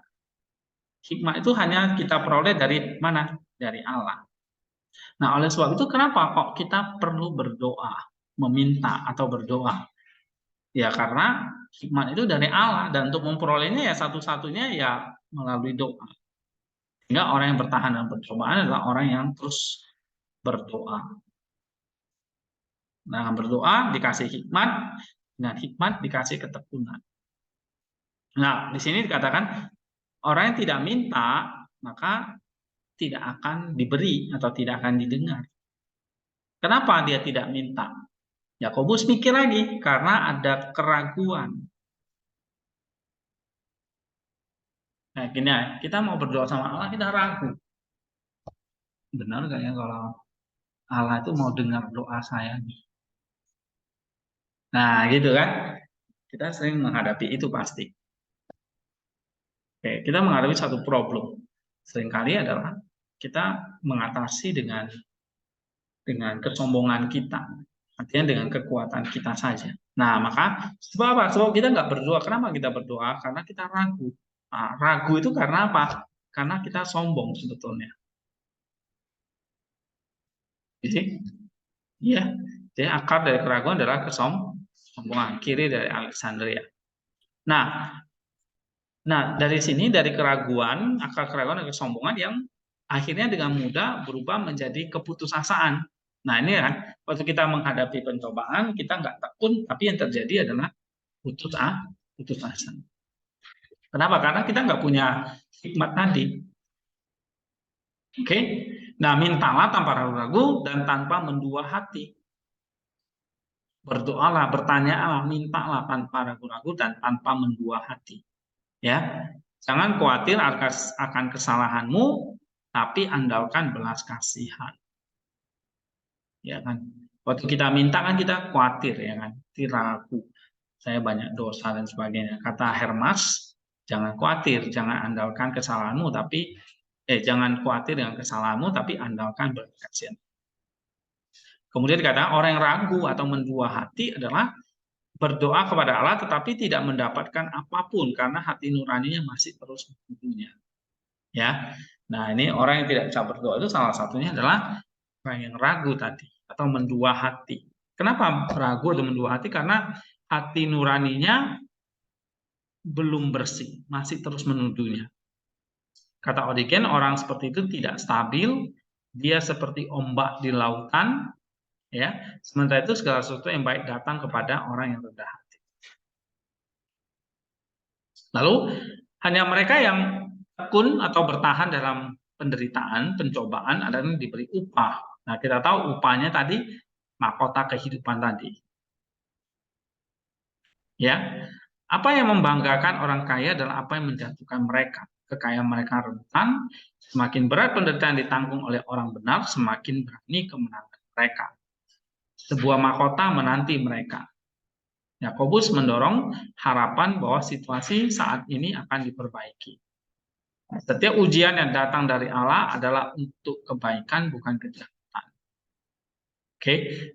itu hanya kita peroleh dari mana? Dari Allah. Nah, oleh sebab itu kenapa kok kita perlu berdoa, meminta atau berdoa? Ya karena hikmat itu dari Allah dan untuk memperolehnya ya satu-satunya ya melalui doa. Sehingga orang yang bertahan dalam percobaan adalah orang yang terus berdoa. Nah, berdoa dikasih hikmat, dengan hikmat dikasih ketekunan. Nah, di sini dikatakan orang yang tidak minta maka tidak akan diberi atau tidak akan didengar. Kenapa dia tidak minta? Yakobus mikir lagi karena ada keraguan. Nah, gini ya, kita mau berdoa sama Allah kita ragu. Benar nggak ya kalau Allah itu mau dengar doa saya nih? Nah, gitu kan? Kita sering menghadapi itu pasti. Oke, kita menghadapi satu problem. Seringkali adalah kita mengatasi dengan kesombongan kita. Artinya dengan kekuatan kita saja. Nah, maka sebab apa? Sebab kita nggak berdoa. Kenapa kita berdoa? Karena kita ragu. Nah, ragu itu karena apa? Karena kita sombong sebetulnya. Jadi, ya, jadi akar dari keraguan adalah kesombongan. Kiri dari Alexandria. Nah, dari sini dari keraguan, akar keraguan dan kesombongan yang akhirnya dengan mudah berubah menjadi keputusasaan. Nah, ini kan waktu kita menghadapi pencobaan kita nggak tekun, tapi yang terjadi adalah putus asa. Kenapa? Karena kita nggak punya hikmat tadi. Oke, nah mintalah tanpa ragu-ragu dan tanpa mendua hati. Berdoalah, bertanyalah, mintalah tanpa ragu-ragu dan tanpa mendua hati. Ya, jangan khawatir akan kesalahanmu, tapi andalkan belas kasihan. Ya kan, waktu kita minta kan kita khawatir ya kan, ragu, saya banyak dosa dan sebagainya. Kata Hermas, jangan khawatir, jangan andalkan kesalahanmu, tapi jangan khawatir dengan kesalahanmu, tapi andalkan belas kasihan. Kemudian dikatakan orang yang ragu atau mendua hati adalah berdoa kepada Allah tetapi tidak mendapatkan apapun karena hati nuraninya masih terus menunggunya. Ya. Nah, ini orang yang tidak bisa berdoa itu salah satunya adalah orang yang ragu tadi atau mendua hati. Kenapa ragu atau mendua hati? Karena hati nuraninya belum bersih, masih terus menuduhnya. Kata Origen, orang seperti itu tidak stabil, dia seperti ombak di lautan, ya. Sementara itu segala sesuatu yang baik datang kepada orang yang rendah hati. Lalu hanya mereka yang tekun atau bertahan dalam penderitaan, pencobaan adalah yang diberi upah. Nah, kita tahu upahnya tadi mahkota kehidupan tadi. Ya. Apa yang membanggakan orang kaya adalah apa yang menjatuhkan mereka. Kekayaan mereka rentan, semakin berat penderitaan ditanggung oleh orang benar, semakin berani kemenangan mereka. Sebuah mahkota menanti mereka. Yakobus mendorong harapan bahwa situasi saat ini akan diperbaiki. Setiap ujian yang datang dari Allah adalah untuk kebaikan, bukan kejahatan. Oke,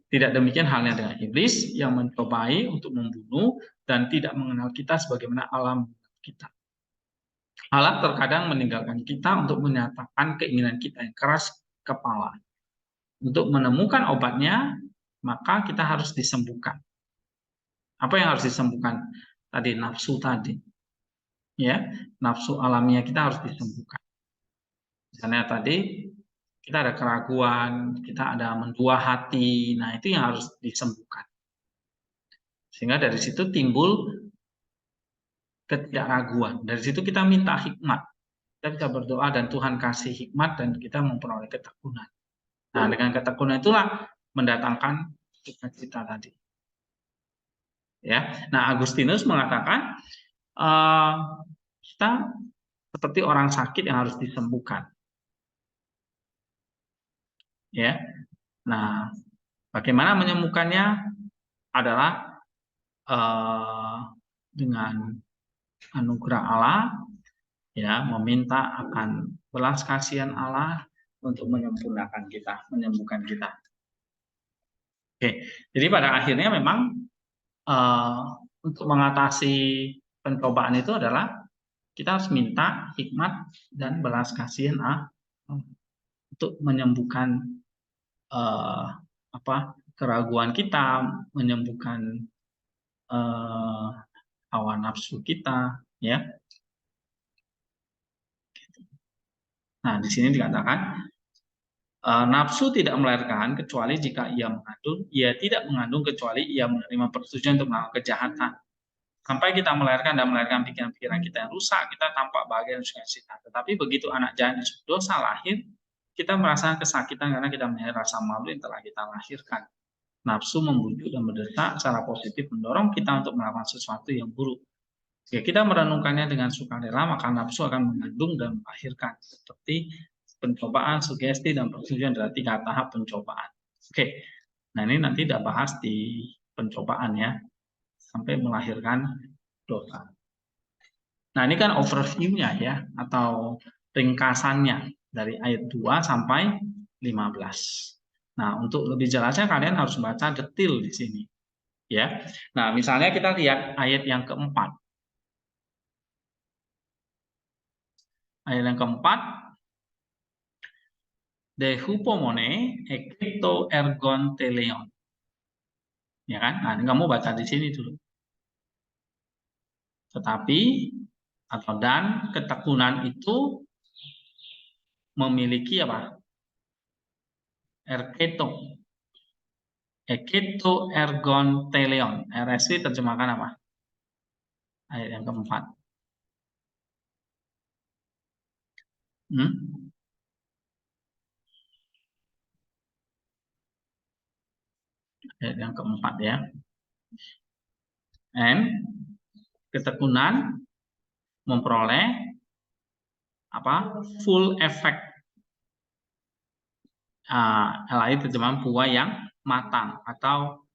tidak demikian halnya dengan iblis yang mencobai untuk membunuh dan tidak mengenal kita sebagaimana alam kita. Allah terkadang meninggalkan kita untuk menyatakan keinginan kita yang keras kepala. Untuk menemukan obatnya, maka kita harus disembuhkan. Apa yang harus disembuhkan? Tadi nafsu tadi. Ya, nafsu alamiah kita harus disembuhkan. Misalnya tadi kita ada keraguan, kita ada mendua hati. Nah, itu yang harus disembuhkan. Sehingga dari situ timbul ketidakraguan. Dari situ kita minta hikmat. Kita bisa berdoa dan Tuhan kasih hikmat dan kita memperoleh ketekunan. Nah, dengan ketekunan itulah mendatangkan sukacita tadi. Ya. Nah, Agustinus mengatakan kita seperti orang sakit yang harus disembuhkan. Ya. Nah, bagaimana menyembuhkannya adalah dengan anugerah Allah, ya, meminta akan belas kasihan Allah, untuk menyempurnakan kita, menyembuhkan kita. Oke, jadi pada akhirnya memang untuk mengatasi pencobaan itu adalah kita harus minta hikmat dan belas kasihan untuk menyembuhkan keraguan kita, menyembuhkan hawa nafsu kita, ya. Nah, di sini dikatakan nafsu tidak melahirkan kecuali jika ia tidak mengandung kecuali ia menerima persetujuan untuk melakukan kejahatan. Sampai kita melahirkan pikiran-pikiran kita yang rusak, kita tampak bahagia dan sukacita. Tetapi begitu anak jahat dosa lahir, kita merasakan kesakitan karena kita melihat rasa malu yang telah kita lahirkan. Nafsu membujuk dan mendesak secara positif mendorong kita untuk melakukan sesuatu yang buruk. Jika kita merenungkannya dengan sukarela, maka nafsu akan mengandung dan melahirkan. Seperti pencobaan, sugesti, dan persetujuan adalah 3 tahap pencobaan. Oke, nah ini nanti tidak bahas di pencobaan ya, sampai melahirkan dosa. Nah ini kan overview-nya ya, atau ringkasannya dari ayat 2 sampai 15. Nah untuk lebih jelasnya kalian harus baca detail di sini. Ya, nah misalnya kita lihat ayat yang keempat. Ayat yang keempat, de hupomone ekito ergon teleon. Ya kan? Nah, ini kamu baca di sini dulu. Tetapi atau dan ketekunan itu memiliki apa? Erketo. Ekito ergon teleon. RSV terjemahkan apa? Ayat yang keempat. Ayat yang keempat ya. And ketekunan memperoleh apa? Full effect. LAI terjemahan buah yang matang atau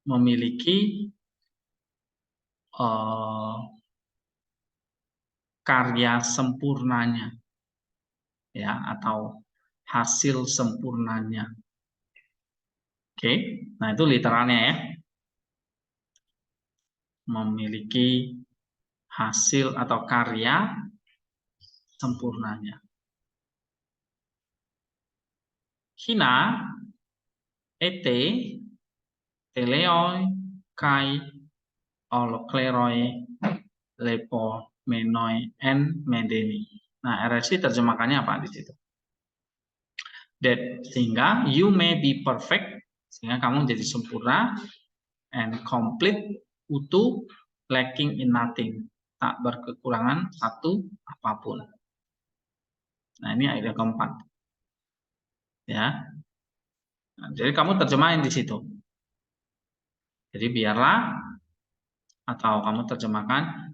memiliki karya sempurnanya ya, atau hasil sempurnanya. Oke, nah itu literalnya ya, memiliki hasil atau karya sempurnanya. Hina ete teleoi kai olokleroi lepo menoi en medeni. Nah, RSI terjemahkannya apa di situ? That sehingga you may be perfect, sehingga kamu jadi sempurna, and complete, utuh, lacking in nothing, tak berkekurangan satu apapun. Nah ini ayat yang keempat ya. Nah, jadi kamu terjemahin di situ. Jadi biarlah atau kamu terjemahkan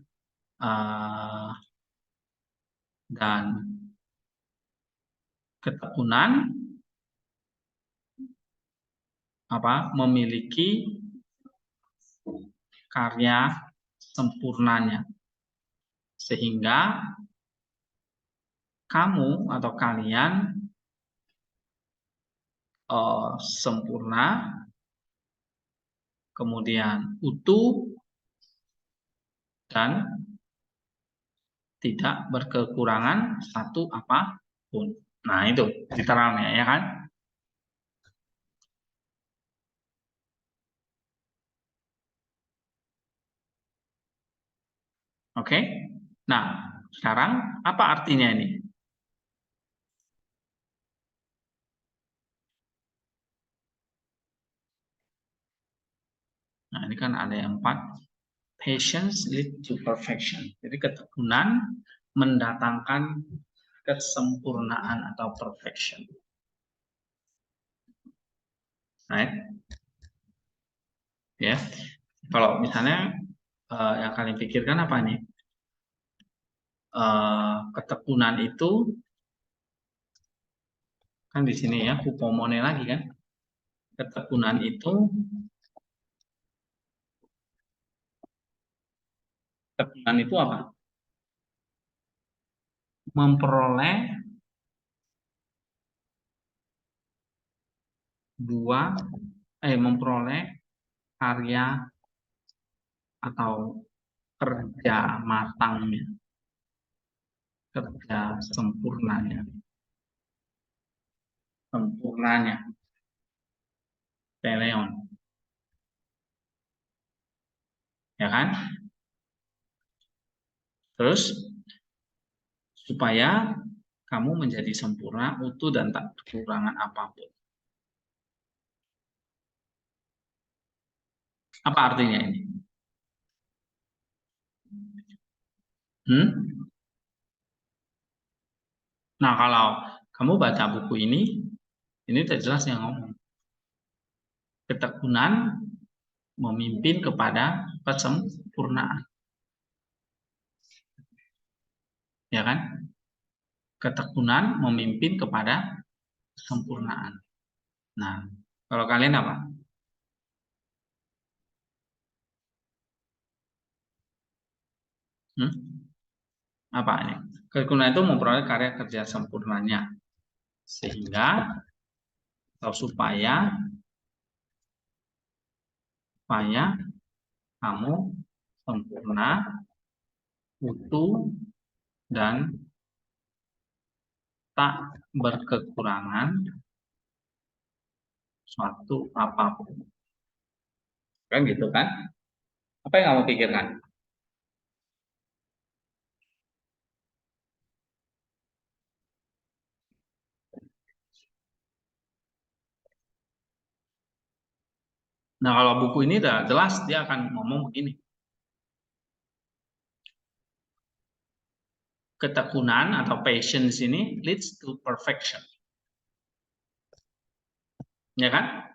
dan ketekunan apa memiliki karya sempurnanya, sehingga kamu atau kalian sempurna, kemudian utuh, dan tidak berkekurangan satu apapun. Nah itu literalnya ya kan. Oke. Nah sekarang apa artinya ini? Nah ini kan ada yang 4. Patience lead to perfection. Jadi ketekunan mendatangkan kesempurnaan atau perfection. Right? Ya. Kalau misalnya yang kalian pikirkan apa nih? Ketekunan itu kan di sini ya, hupomone lagi kan. Ketekunan itu apa? memperoleh memperoleh karya atau kerja matangnya, kerja sempurnanya, teleon, ya kan? Terus supaya kamu menjadi sempurna, utuh dan tak kekurangan apapun. Apa artinya ini? Nah, kalau kamu baca buku ini tidak jelas yang ngomong. Ketekunan memimpin kepada kesempurnaan. Ya kan? Ketekunan memimpin kepada kesempurnaan. Nah, kalau kalian apa? Apa ini? Ketekunan itu memperoleh karya kerja sempurnanya. Sehingga atau supaya kamu sempurna, utuh, dan tak berkekurangan suatu apapun. Kan gitu kan? Apa yang kamu pikirkan? Nah, kalau buku ini udah jelas, dia akan ngomong begini. Ketekunan atau patience ini leads to perfection. Ya kan?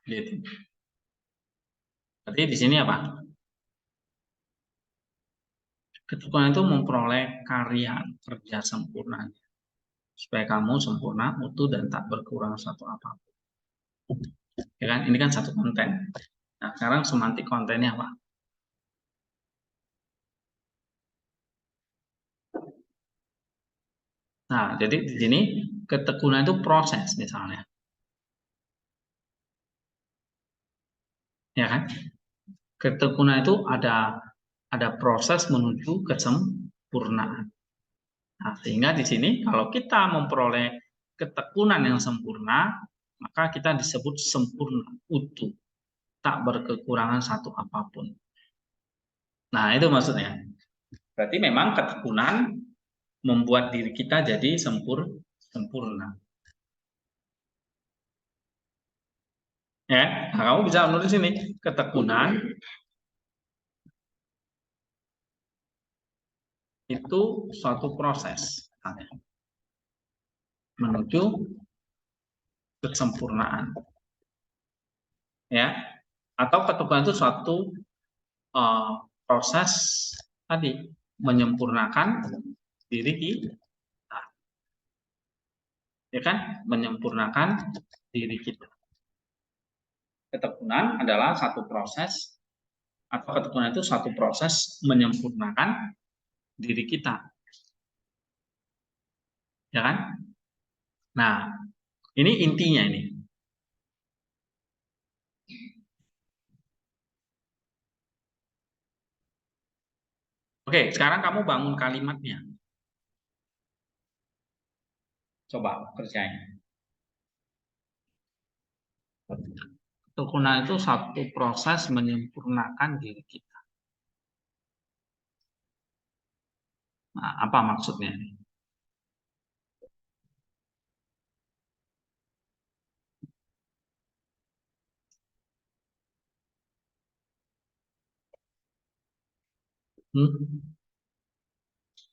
Gitu. Berarti di sini apa? Ketekunan itu memperoleh karya kerja sempurna. Supaya kamu sempurna, utuh, dan tak berkurang satu apapun. Ya kan? Ini kan satu konten. Nah, sekarang semantik kontennya apa? Nah, jadi di sini ketekunan itu proses misalnya. Ya kan? Ketekunan itu ada proses menuju kesempurnaan. Nah, sehingga di sini kalau kita memperoleh ketekunan yang sempurna, maka kita disebut sempurna, utuh, tak berkekurangan satu apapun. Nah, itu maksudnya. Berarti memang ketekunan membuat diri kita jadi sempurna. Ya, nah, kamu bisa menulis ini, ketekunan itu suatu proses menuju kesempurnaan. Ya, atau ketekunan itu suatu proses tadi menyempurnakan diri kita, ya kan? Menyempurnakan diri kita. Ketekunan adalah satu proses, atau ketekunan itu satu proses menyempurnakan diri kita, ya kan? Nah, ini intinya ini. Oke, sekarang kamu bangun kalimatnya. Coba kerjain. Ketekunan itu satu proses menyempurnakan diri kita. Nah, apa maksudnya?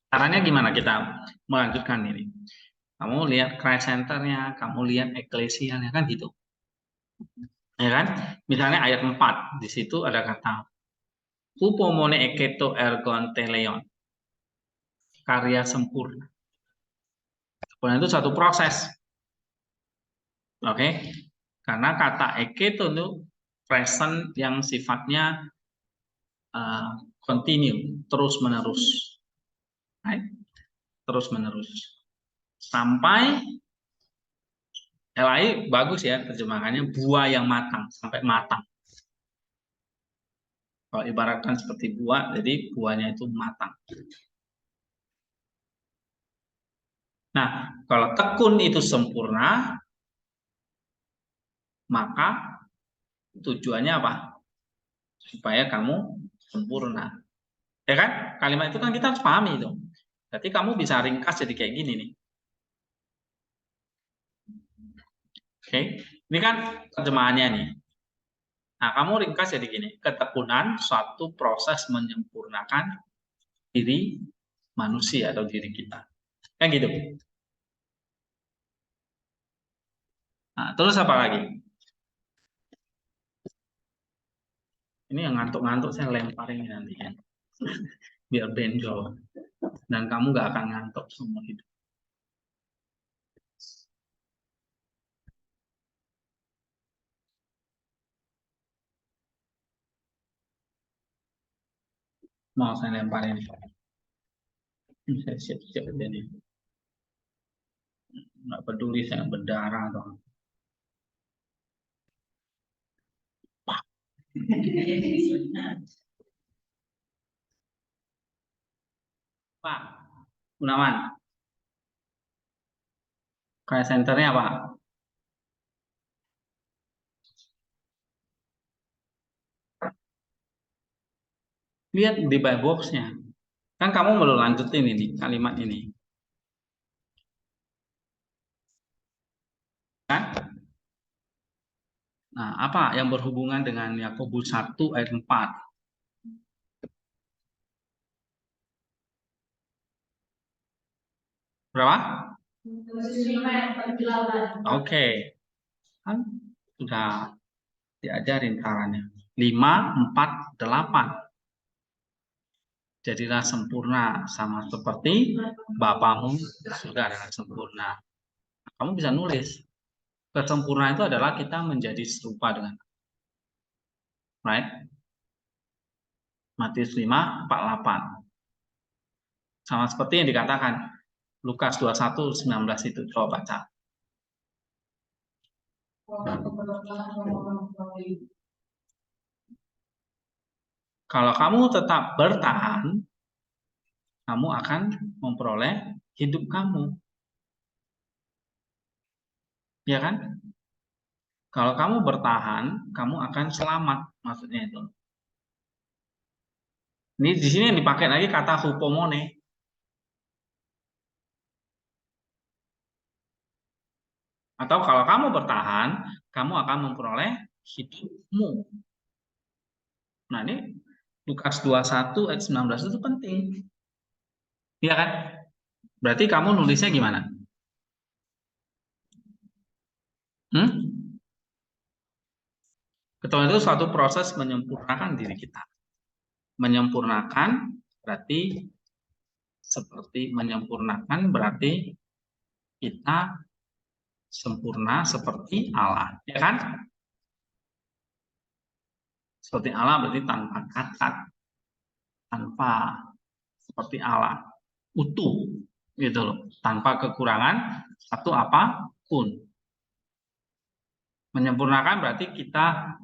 Caranya gimana kita melanjutkan ini? Kamu lihat Christ Center-nya, kamu lihat Ecclesia-nya, kan gitu. Ya kan? Misalnya ayat 4, di situ ada kata Hupomone eketo ergon teleon. Karya sempurna. Sempurna itu satu proses. Oke? Karena kata eketo itu present yang sifatnya continue, terus-menerus. Right? Terus menerus sampai LAI bagus ya terjemahannya, buah yang matang, sampai matang. Kalau ibaratkan seperti buah, jadi buahnya itu matang. Nah, kalau tekun itu sempurna, maka tujuannya apa? Supaya kamu sempurna. Ya kan? Kalimat itu kan kita harus pahami itu. Jadi kamu bisa ringkas jadi kayak gini nih. Oke, ini kan terjemahannya nih. Nah, kamu ringkas jadi gini. Ketekunan suatu proses menyempurnakan diri manusia atau diri kita. Kan gitu. Nah, terus apa lagi? Ini yang ngantuk-ngantuk saya lemparin nanti ya. Biar benjol. Dan kamu gak akan ngantuk semua hidup. Mau saya lemparin. Saya siap-siap aja nih. Nggak peduli saya berdarah atau apa. Pak, Gunawan, kayak senternya apa? Lihat di buy box-nya. Kan kamu belum lanjutin ini kalimat ini. Kan? Nah, apa yang berhubungan dengan Yakobus 1 ayat 4? Berapa? Oke. Kan sudah diajarin caranya. 5, 4, 8. Jadilah sempurna sama seperti Bapamu sudah adalah sempurna. Kamu bisa nulis. Kesempurnaan itu adalah kita menjadi serupa dengan, right? Matius 5, 48. Sama seperti yang dikatakan Lukas 21, 19 itu. Coba baca. Kalau kamu tetap bertahan, kamu akan memperoleh hidup kamu. Ya kan? Kalau kamu bertahan, kamu akan selamat, maksudnya itu. Ini di sini yang dipakai lagi kata hupomone. Atau kalau kamu bertahan, kamu akan memperoleh hidupmu. Nah, ini Lukas 21 ayat 19 itu penting. Iya kan? Berarti kamu nulisnya gimana? Ketekunan itu suatu proses menyempurnakan diri kita. Menyempurnakan berarti seperti menyempurnakan berarti kita sempurna seperti Allah, ya kan? Seperti Allah berarti tanpa cacat, tanpa seperti Allah, utuh, gitu loh, tanpa kekurangan satu apapun. Menyempurnakan berarti kita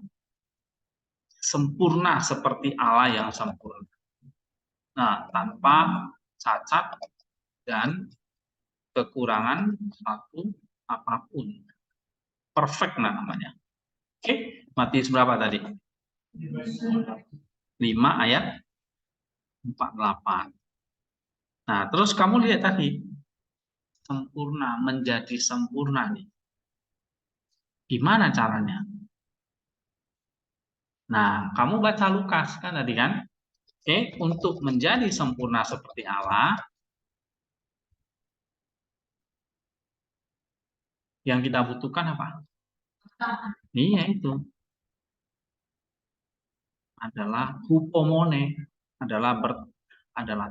sempurna seperti Allah yang sempurna. Nah, tanpa cacat dan kekurangan satu apapun. Perfect namanya. Oke, Matius berapa tadi? 5 ayat 48. Nah, terus kamu lihat tadi, sempurna, menjadi sempurna nih. Gimana caranya? Nah, kamu baca Lukas kan tadi kan? Oke, untuk menjadi sempurna seperti Allah, yang kita butuhkan apa? Iya itu. Adalah hupomone, adalah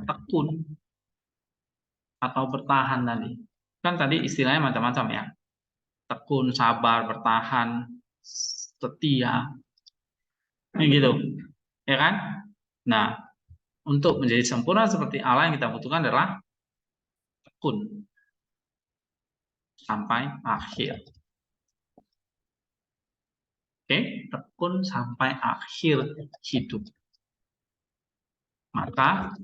tekun atau bertahan tadi. Kan tadi istilahnya macam-macam ya. Tekun, sabar, bertahan, setia. Ini gitu. Ya kan? Nah, Untuk menjadi sempurna seperti Allah yang kita butuhkan adalah tekun sampai akhir. Oke, tekun sampai akhir hidup. Maka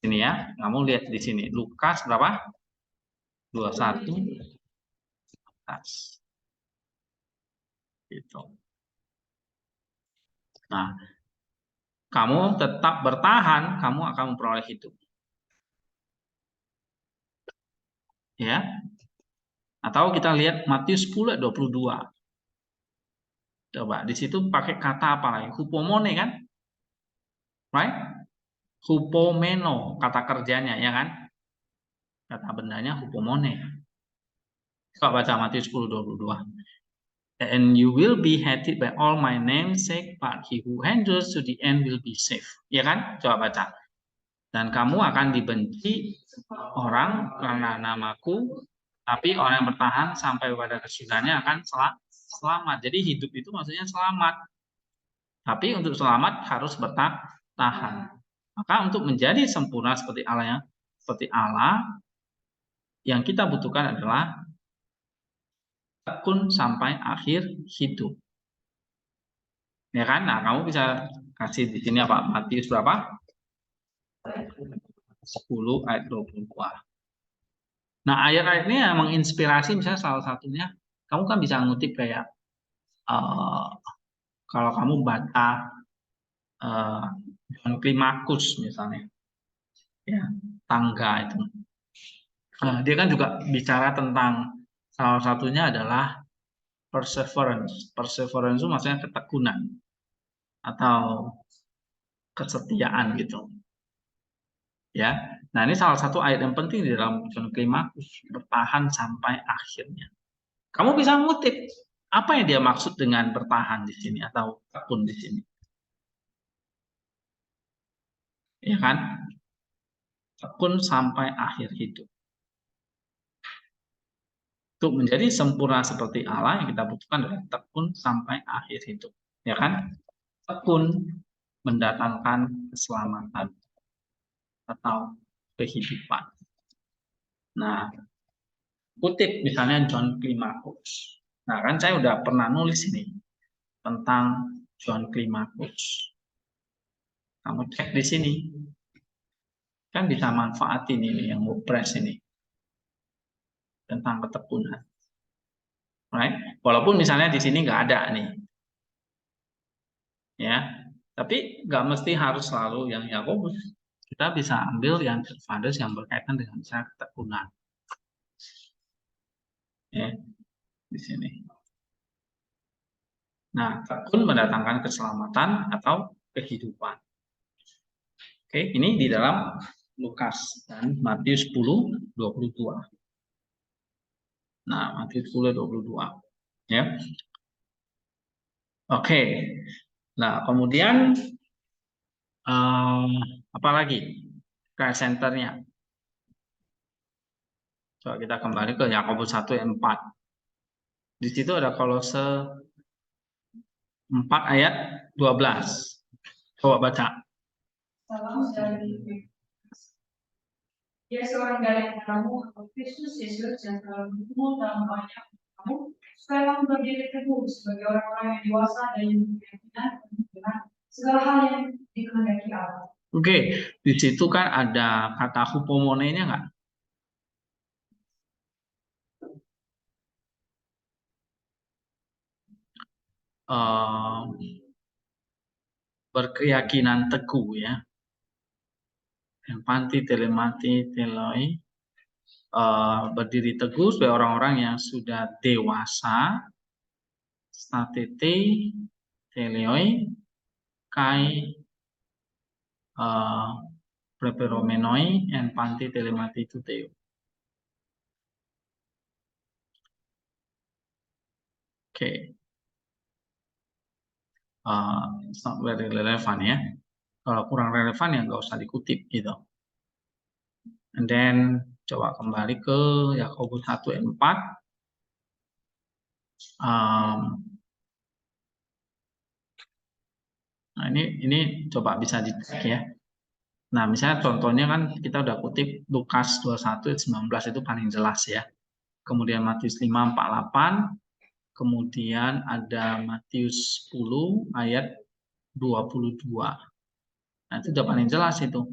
ini ya, kamu lihat di sini Lukas berapa? 21 atas. Gitu. Nah, kamu tetap bertahan, kamu akan memperoleh hidup. Ya. Atau kita lihat Matius 10 ayat 22. Coba di situ pakai kata apa lagi? Hupomone kan? Right? Hupomeno kata kerjanya ya kan? Kata bendanya hupomone. Coba baca Matius 10:22. And you will be hated by all my name's sake, but he who endures to the end will be saved. Ya kan? Coba baca. Dan kamu akan dibenci orang karena namaku, tapi orang yang bertahan sampai pada kesudahannya akan selamat. Jadi hidup itu maksudnya selamat. Tapi untuk selamat harus bertahan. Maka untuk menjadi sempurna seperti Allah yang kita butuhkan adalah tekun sampai akhir hidup. Ya kan? Nah, kamu bisa kasih di sini apa? Matius berapa? 10 ayat 22. Nah, ayat-ayat ini yang menginspirasi, misalnya salah satunya, kamu kan bisa ngutip kayak kalau kamu baca John Climacus misalnya, ya tangga itu. Dia kan juga bicara tentang salah satunya adalah perseverance. Perseverance itu maksudnya ketekunan atau kesetiaan gitu. Ya. Nah, ini salah satu ayat yang penting di dalam John Climacus, bertahan sampai akhirnya. Kamu bisa mengutip apa yang dia maksud dengan bertahan di sini atau tekun di sini. Ya kan? Tekun sampai akhir hidup. Untuk menjadi sempurna seperti Allah yang kita butuhkan adalah tekun sampai akhir hidup. Ya kan? Tekun mendatangkan keselamatan atau kehidupan. Nah, kutip misalnya John Climacus. Nah, kan saya udah pernah nulis ini tentang John Climacus. Kamu cek di sini. Kan bisa manfaatin ini yang WordPress ini tentang ketekunan. Right? Walaupun misalnya di sini nggak ada nih. Ya, tapi nggak mesti harus selalu yang Yakobus. Kita bisa ambil yang Advance yang berkaitan dengan misalnya ketekunan. Ya, di sini. Nah, tekun mendatangkan keselamatan atau kehidupan. Oke, ini di dalam Lukas dan Matius 10:22. Nah, Matius 10:22. Ya. Oke. Nah, kemudian apa lagi? Christ Center-nya. Coba kita kembali ke Yakobus 1 ayat 4. Di situ ada Kolose 4 ayat 12. Coba baca. Salam dari dia seorang dari kamu atau Kristus Yesus yang telah berkumpul dalam banyak kamu supaya kamu berdiri teguh sebagai orang-orang yang dewasa dan yang berkeyakinan dengan segala hal yang dikehendaki Allah. Oke, di situ kan ada kata hupomone-nya nggak? Berkeyakinan teguh ya. Yang panti telemati teloi, berdiri teguh sebagai orang-orang yang sudah dewasa, statete teleoi kai preperomenoi and panti telemati tuteo. Oke. It's not very relevant ya. Kalau kurang relevan ya nggak usah dikutip gitu. And then coba kembali ke Yakobus 1 ayat 4. Nah ini coba bisa dicek ya. Nah, misalnya contohnya kan kita udah kutip Lukas 21 ayat 19 itu paling jelas ya. Kemudian Matius 5, 48, kemudian ada Matius 10 ayat 22. Nah, itu udah paling jelas itu.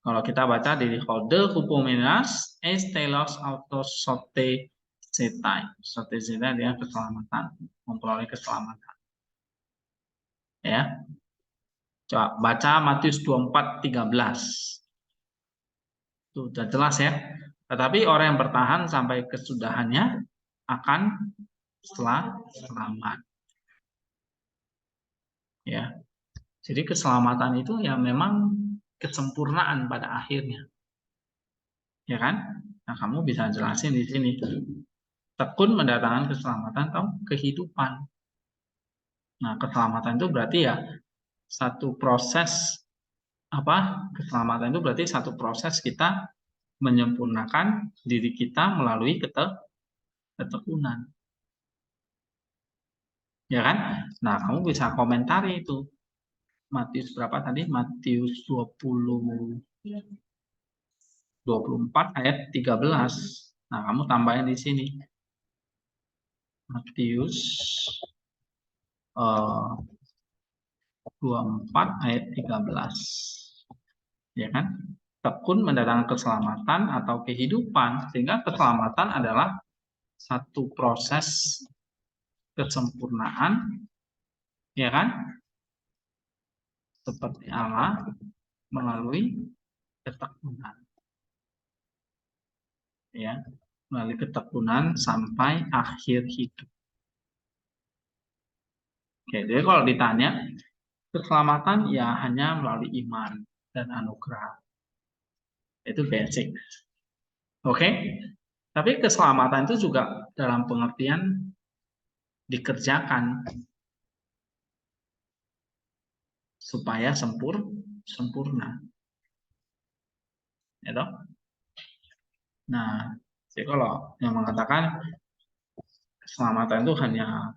Kalau kita baca di Holde Hupomenas Estelos Autos Sote Setai. Sote Setai dia keselamatan, memperoleh keselamatan. Ya. Coba baca Matius 24:13. Itu sudah jelas ya. Tetapi orang yang bertahan sampai kesudahannya akan selamat. Ya. Jadi keselamatan itu ya memang kesempurnaan pada akhirnya. Ya kan? Nah, kamu bisa jelasin di sini. Tekun mendatangkan keselamatan atau kehidupan. Nah, keselamatan itu berarti ya satu proses keselamatan itu berarti satu proses kita menyempurnakan diri kita melalui ketekunan. Ya kan? Nah, kamu bisa komentari itu. Matius berapa tadi? Matius 24 ayat 13. Nah, kamu tambahin di sini. Matius 24 ayat 13. Ya kan? Tekun mendatangkan keselamatan atau kehidupan, sehingga keselamatan adalah satu proses kesempurnaan, ya kan? Seperti Allah melalui ketekunan. Ya, melalui ketekunan sampai akhir hidup. Oke, jadi kalau ditanya, keselamatan ya hanya melalui iman dan anugerah. Itu basic. Oke? Tapi keselamatan itu juga dalam pengertian dikerjakan supaya sempurna. Ya toh? Nah, jadi kalau yang mengatakan keselamatan itu hanya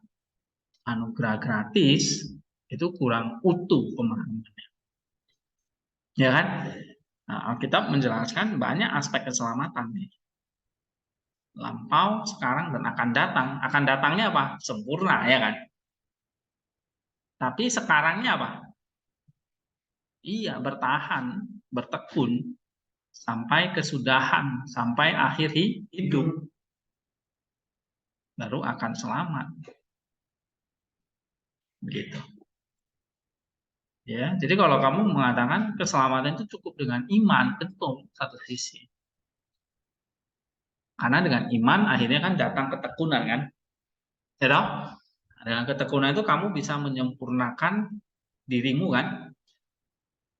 anugerah gratis, itu kurang utuh pemahamannya. Ya kan? Nah, Alkitab menjelaskan banyak aspek keselamatan nih. Lampau, sekarang, dan akan datang. Akan datangnya apa? Sempurna, ya kan? Tapi sekarangnya apa? Iya, bertahan, bertekun, sampai kesudahan, sampai akhir hidup. Baru akan selamat. Begitu. Ya, jadi kalau kamu mengatakan keselamatan itu cukup dengan iman, betul satu sisi. Karena dengan iman akhirnya kan datang ketekunan kan. Ya toh? Dengan ketekunan itu kamu bisa menyempurnakan dirimu kan.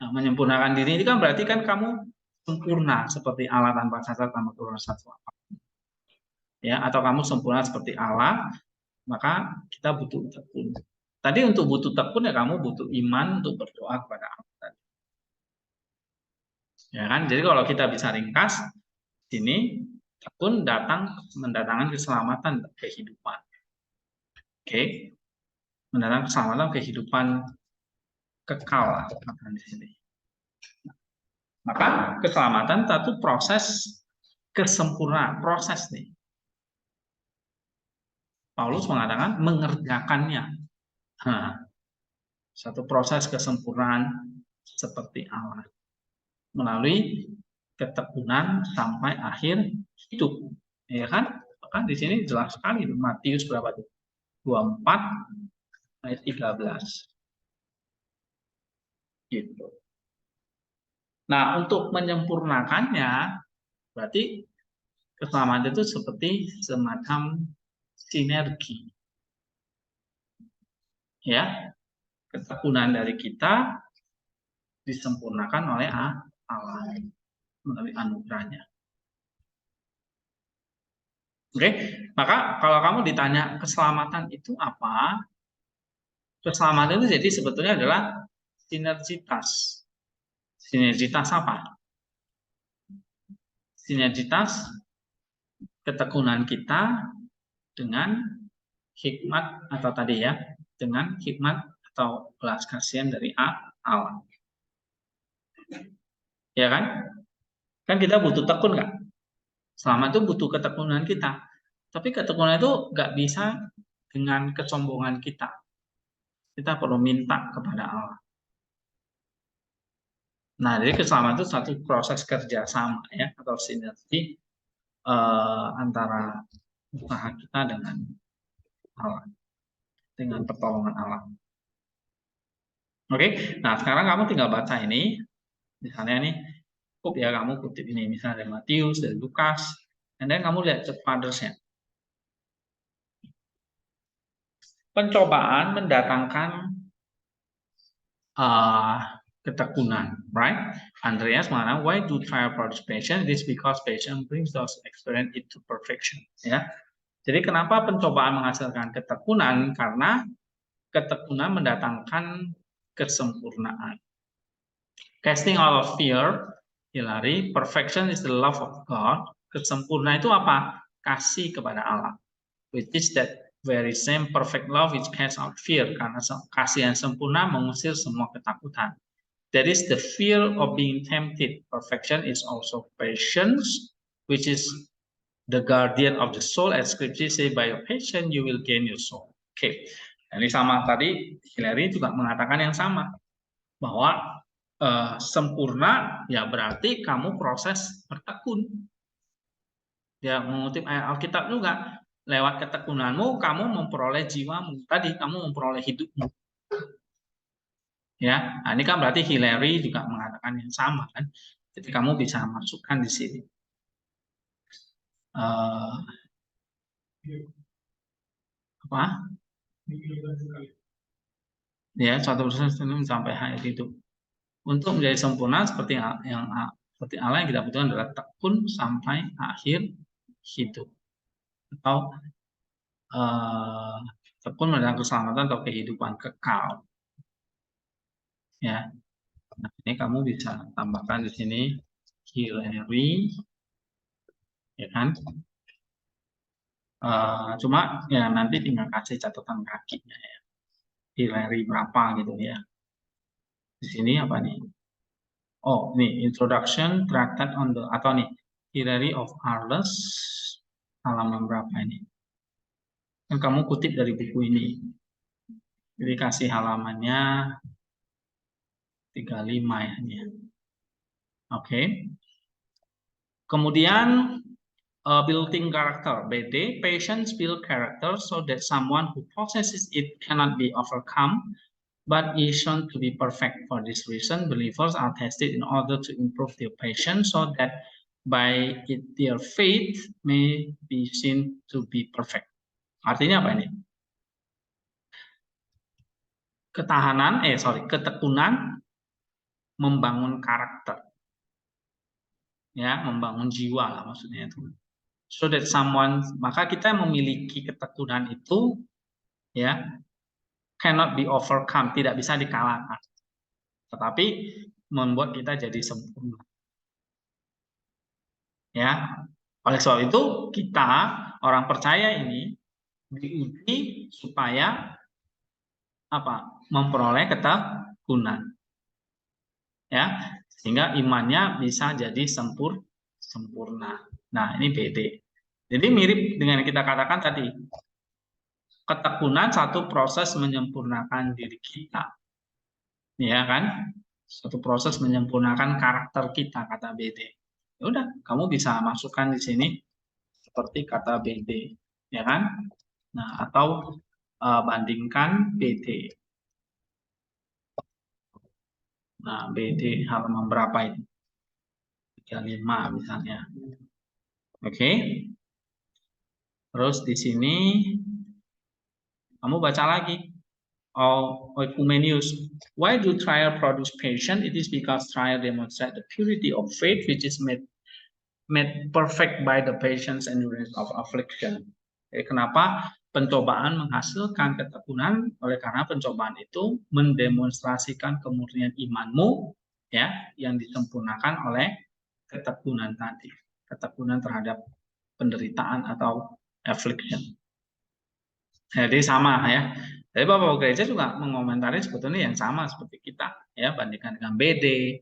Nah, menyempurnakan diri ini kan berarti kan kamu sempurna seperti Allah tanpa cacat tanpa kurang satu apa. Ya, atau kamu sempurna seperti Allah, maka kita butuh tekun. Tadi untuk butuh tekun ya kamu butuh iman untuk berdoa kepada Allah. Ya kan? Jadi kalau kita bisa ringkas, sini tekun mendatangkan keselamatan dan kehidupan. Oke. Mendatangkan keselamatan kehidupan kekal di sini. Maka keselamatan satu proses kesempurnaan, proses nih. Paulus mengatakan mengerjakannya. Nah, satu proses kesempurnaan seperti Allah melalui ketekunan sampai akhir hidup, ya kan? Bahkan di sini jelas sekali Matius berapa tuh? 24 ayat 13. Gitu. Nah, untuk menyempurnakannya berarti keselamatan itu seperti semacam sinergi. Ya, ketekunan dari kita disempurnakan oleh Allah melalui anugerahnya. Oke, maka kalau kamu ditanya keselamatan itu apa? Keselamatan itu jadi sebetulnya adalah sinergitas. Sinergitas apa? Sinergitas ketekunan kita dengan hikmat atau tadi ya, dengan hikmat atau belas kasihan dari Allah. Ya kan? Kan kita butuh tekun nggak? Selama itu butuh ketekunan kita. Tapi ketekunan itu nggak bisa dengan kesombongan kita. Kita perlu minta kepada Allah. Nah, jadi keselamatan itu satu proses kerjasama ya atau sinergi antara usaha kita dengan Allah, dengan pertolongan Allah. Oke, nah sekarang kamu tinggal baca ini, misalnya nih, cukup ya kamu kutip ini, misalnya dari Matius, dari Lukas, dan kamu lihat fathers-nya. Pencobaan mendatangkan ketekunan, right? Andreas mengatakan, why do trial produce patience? It is because patience brings those experience into perfection. Ya, jadi kenapa pencobaan menghasilkan ketekunan? Karena ketekunan mendatangkan kesempurnaan. Casting out of fear, Hilary, perfection is the love of God. Kesempurnaan itu apa? Kasih kepada Allah. Which is that very same perfect love which casts out fear. Karena kasih yang sempurna mengusir semua ketakutan. That is the fear of being tempted. Perfection is also patience, which is the guardian of the soul. As scripture say, by your patience you will gain your soul. Oke, ini sama tadi Hilary juga mengatakan yang sama, bahwa sempurna ya berarti kamu proses bertekun. Ya mengutip ayat Alkitab juga, lewat ketekunanmu kamu memperoleh jiwamu, tadi kamu memperoleh hidupmu. Ya, nah, ini kan berarti Hilary juga mengatakan yang sama kan. Jadi kamu bisa masukkan di sini. Apa? Ya, suatu proses sampai akhir hidup. Untuk menjadi sempurna seperti Allah yang kita butuhkan adalah tekun sampai akhir hidup. Atau tekun mendatangkan keselamatan atau kehidupan kekal. Ya, nah, ini kamu bisa tambahkan di sini Hilary, ya kan? Cuma ya nanti tinggal kasih catatan kakinya ya. Hilary berapa gitu ya. Di sini apa nih? Oh, nih introduction tractate on the atau nih Hilary of Arles, halaman berapa ini? Kan kamu kutip dari buku ini. Jadi kasih halamannya 35 ya. Oke. Kemudian building character, BD, patience build character so that someone who possesses it cannot be overcome, but is shown to be perfect. For this reason, believers are tested in order to improve their patience so that by it their faith may be seen to be perfect. Artinya apa ini? Ketekunan membangun karakter. Ya, membangun jiwa lah maksudnya itu. So that someone, maka kita memiliki ketekunan itu ya cannot be overcome, tidak bisa dikalahkan. Tetapi membuat kita jadi sempurna. Ya. Oleh sebab itu kita orang percaya ini diuji supaya apa? Memperoleh ketekunan. Ya, sehingga imannya bisa jadi sempurna. Nah, ini BD. Jadi mirip dengan yang kita katakan tadi. Ketekunan satu proses menyempurnakan diri kita. Ya kan? Satu proses menyempurnakan karakter kita, kata BD. Ya udah, kamu bisa masukkan di sini seperti kata BD, ya kan? Nah, atau bandingkan BD. Nah, BD halaman berapa itu? 35 misalnya. Oke. Terus di sini kamu baca lagi. Ecumenius. Why do trial produce patience? It is because trial demonstrate the purity of faith, which is made perfect by the patience and endurance of affliction. Jadi kenapa pencobaan menghasilkan ketekunan? Oleh karena pencobaan itu mendemonstrasikan kemurnian imanmu, ya, yang disempurnakan oleh ketekunan tadi, ketekunan terhadap penderitaan atau affliction. Jadi sama ya. Jadi Bapak Gereja juga mengomentari sebetulnya yang sama seperti kita, ya, bandingkan dengan BD,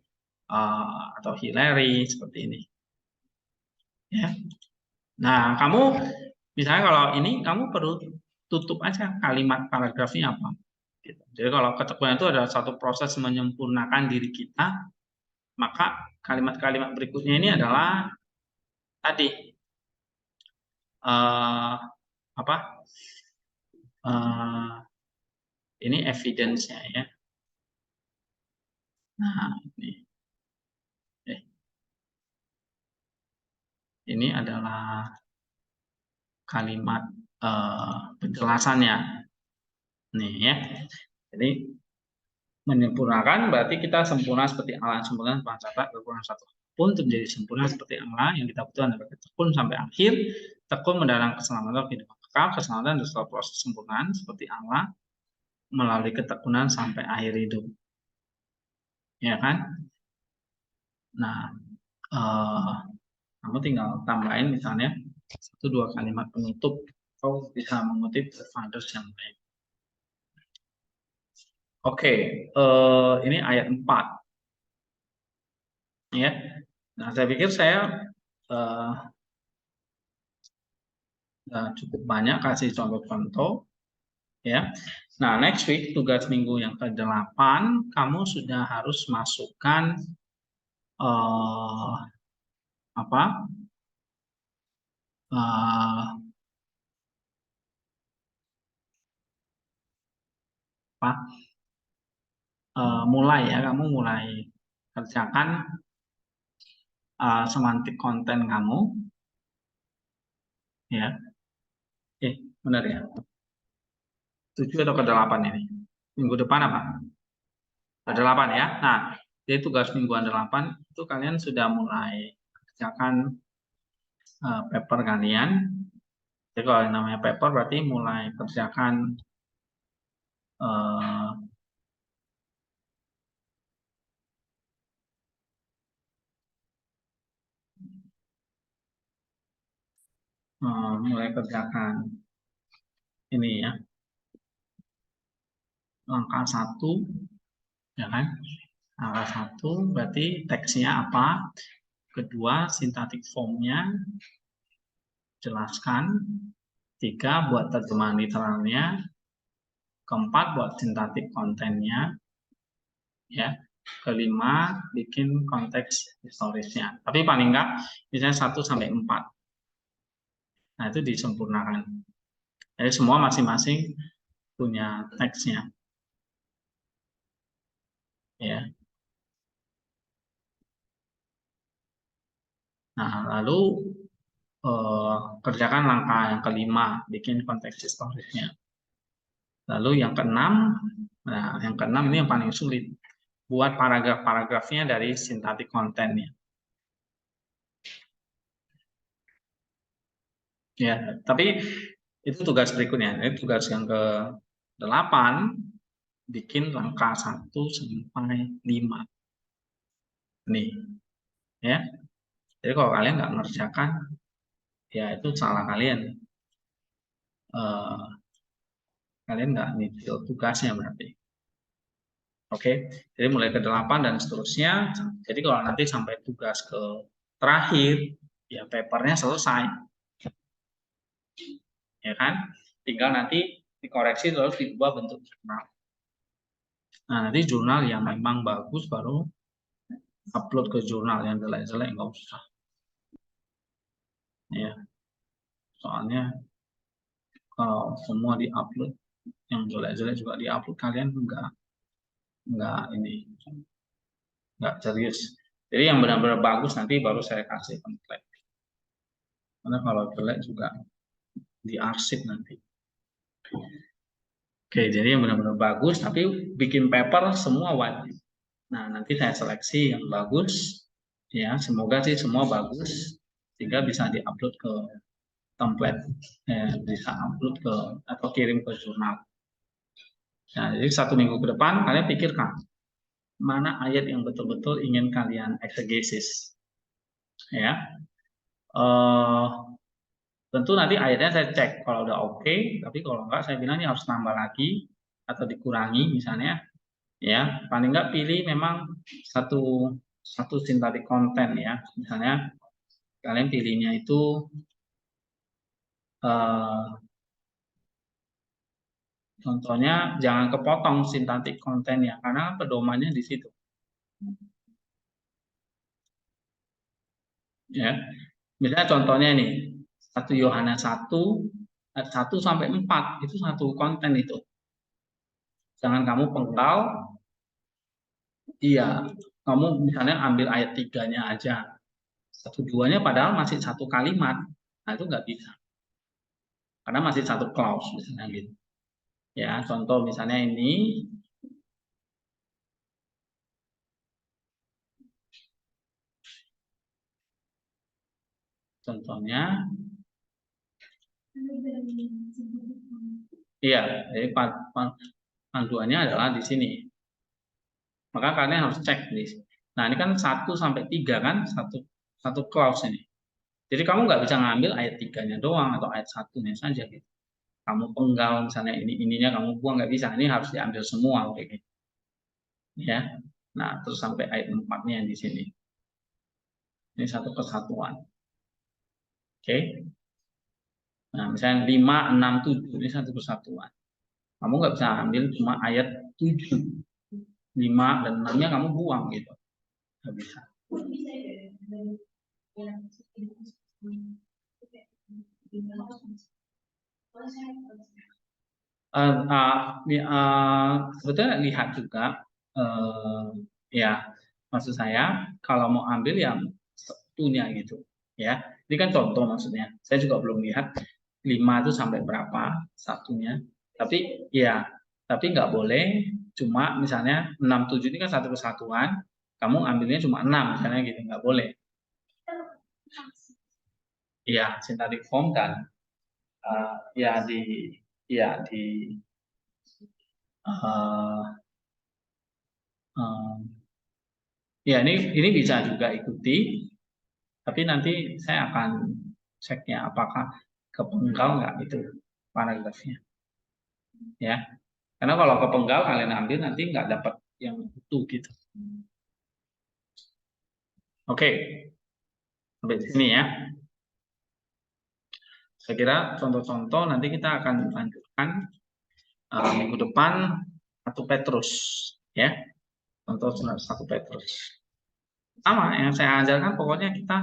atau Hillary seperti ini. Ya. Nah, kamu misalnya kalau ini kamu perlu tutup aja kalimat paragrafnya apa. Gitu. Jadi kalau ketekunan itu adalah satu proses menyempurnakan diri kita, maka kalimat-kalimat berikutnya ini adalah tadi apa? Ini evidence-nya ya. Nah, ini adalah kalimat penjelasannya. Nih ya. Jadi menyempurnakan berarti kita sempurna seperti Allah, sempurna tanpa kekurangan satu pun untuk menjadi sempurna seperti Allah yang kita butuhkan adalah tekun sampai akhir, tekun mendalam keselamatan kehidupan kekal, keselamatan dan setelah proses sempurnaan seperti Allah melalui ketekunan sampai akhir hidup. Ya kan? Nah, kamu tinggal tambahin misalnya 1-2 kalimat penutup, kau bisa mengutip fathers yang lain. Oke, ini ayat 4. Ya. Nah, saya pikir saya cukup banyak kasih contoh-contoh. Ya. Nah, next week tugas minggu yang ke-8 kamu sudah harus masukkan mulai ya, kamu mulai kerjakan semantik konten kamu. Ya. Benar ya. 7 atau ke-8 ini? Minggu depan apa? Ke-8 ya. Nah, jadi tugas mingguan 8 itu kalian sudah mulai kerjakan paper kalian. Jadi kalau yang namanya paper berarti mulai kerjakan ini ya, langkah 1 ya kan, langkah 1 berarti teksnya apa, kedua sintaktik formnya jelaskan, 3 buat terjemahan literalnya, keempat buat sintaktik kontennya, ya, kelima bikin konteks historisnya, tapi paling enggak misalnya 1-4. Nah, itu disempurnakan. Jadi semua masing-masing punya teksnya. Ya. Nah, lalu kerjakan langkah yang kelima, bikin konteks historisnya. Lalu yang keenam, nah yang keenam ini yang paling sulit, buat paragraf-paragrafnya dari sintaktik kontennya. Ya, tapi itu tugas berikutnya. Ini tugas yang ke-8, bikin langkah 1-5. Nih, ya. Jadi kalau kalian nggak mengerjakan, ya itu salah kalian. Kalian nggak nyicil tugasnya berarti. Oke, jadi mulai ke-8 dan seterusnya. Jadi kalau nanti sampai tugas ke terakhir, ya papernya selesai. Ya kan? Tinggal nanti dikoreksi terus diubah bentuk jurnal. Nah, nanti jurnal yang memang bagus baru upload ke jurnal, yang jelek-jelek nggak usah. Ya. Soalnya kalau semua diupload, yang jelek-jelek juga diupload, kalian nggak serius. Jadi yang benar-benar bagus nanti baru saya kasih template. Karena kalau jelek juga diarsip nanti. Oke, jadi yang benar-benar bagus, tapi bikin paper semua wajib. Nah, nanti saya seleksi yang bagus, ya semoga sih semua bagus, sehingga bisa diupload ke template, bisa upload ke atau kirim ke jurnal. Nah, jadi 1 minggu ke depan kalian pikirkan mana ayat yang betul-betul ingin kalian eksegesis, ya. Tentu nanti ayatnya saya cek kalau udah oke, tapi kalau enggak saya bilang ini harus nambah lagi atau dikurangi misalnya, ya paling enggak pilih memang satu satu sintetik konten ya. Misalnya kalian pilihnya itu contohnya jangan kepotong sintetik kontennya karena pedomannya di situ. Ya. Misalnya contohnya ini 1 Yohanes 1 ayat 1 sampai 4 itu satu konten itu. Jangan kamu penggal. Iya, kamu misalnya ambil ayat 3-nya aja. 1-2-nya padahal masih satu kalimat. Nah, itu nggak bisa. Karena masih satu clause misalnya gitu. Ya, contoh misalnya ini contohnya iya, jadi panduannya adalah di sini. Maka kalian harus cek di sini. Nah, ini kan 1 sampai 3 kan, satu clause ini. Jadi kamu nggak bisa ngambil ayat 3-nya doang atau ayat 1-nya saja gitu. Kamu penggal misalnya ininya kamu buang, nggak bisa. Ini harus diambil semua kayak gitu. Ya. Nah, terus sampai ayat 4-nya di sini. Ini satu kesatuan. Oke. Nah, misalnya 5, 6, 7 ini satu kesatuan. Kamu nggak bisa ambil cuma ayat 7. 5 dan 6-nya kamu buang gitu. Nggak bisa. Sebetulnya lihat juga ya, maksud saya kalau mau ambil yang satunya gitu ya. Ini kan contoh maksudnya. Saya juga belum lihat 5 itu sampai berapa satunya. Tapi ya, tapi nggak boleh cuma misalnya 6, 7 ini kan satu kesatuan, kamu ambilnya cuma 6 misalnya gitu, nggak boleh. Iya, synthetic form dan ya di ya ini bisa juga ikuti, tapi nanti saya akan ceknya apakah kepenggal nggak itu paragrafnya, ya. Karena kalau kepenggal kalian ambil nanti nggak dapat yang utuh gitu. Oke, sampai sini ya. Saya kira contoh-contoh nanti kita akan lanjutkan minggu depan 1 Petrus, ya. Contoh 1 Petrus. Sama yang saya ajarkan pokoknya kita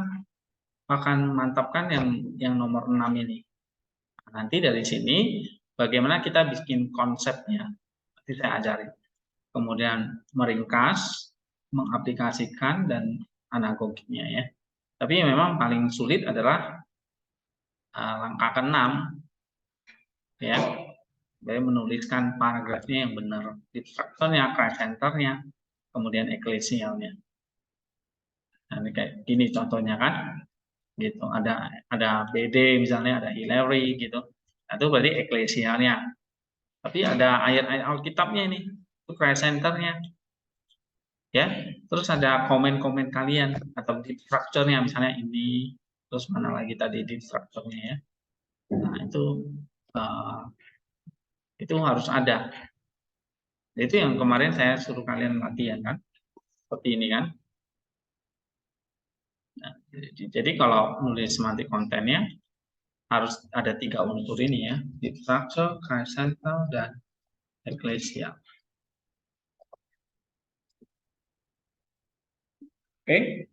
akan mantapkan yang nomor 6 ini. Nanti dari sini bagaimana kita bikin konsepnya. Nanti saya ajarin. Kemudian meringkas, mengaplikasikan dan anagoginya ya. Tapi yang memang paling sulit adalah langkah ke-6 ya. Jadi menuliskan paragrafnya yang benar, instructornya, Christ centernya, kemudian eklesialnya. Nah, ini kayak gini contohnya kan, gitu. Ada BD misalnya, ada Hilary gitu. Nah, itu berarti eklesialnya. Tapi ada ayat-ayat Alkitabnya ini, itu Christ centernya. Ya, terus ada komen-komen kalian atau di structure-nya misalnya ini, terus mana lagi tadi di structure-nya ya. Nah, itu harus ada. Itu yang kemarin saya suruh kalian latihan kan, seperti ini kan. Nah, jadi kalau nulis semantik kontennya harus ada 3 unsur ini ya, deep structure, Christ center, dan ecclesia. Oke.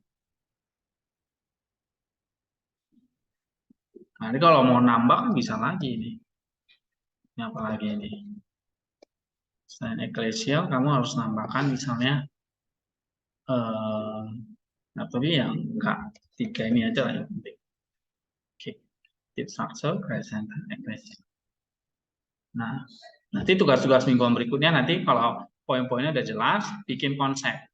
Nah, ini kalau mau nambah kan bisa lagi ini. Ini apa lagi ini? Selain ecclesia, kamu harus nambahkan misalnya nah, tapi yang enggak 3 ini aja lah yang penting. Oke. Deep structure, Christ center, ecclesia. Nah, nanti tugas-tugas mingguan berikutnya nanti kalau poin-poinnya udah jelas, bikin konsep.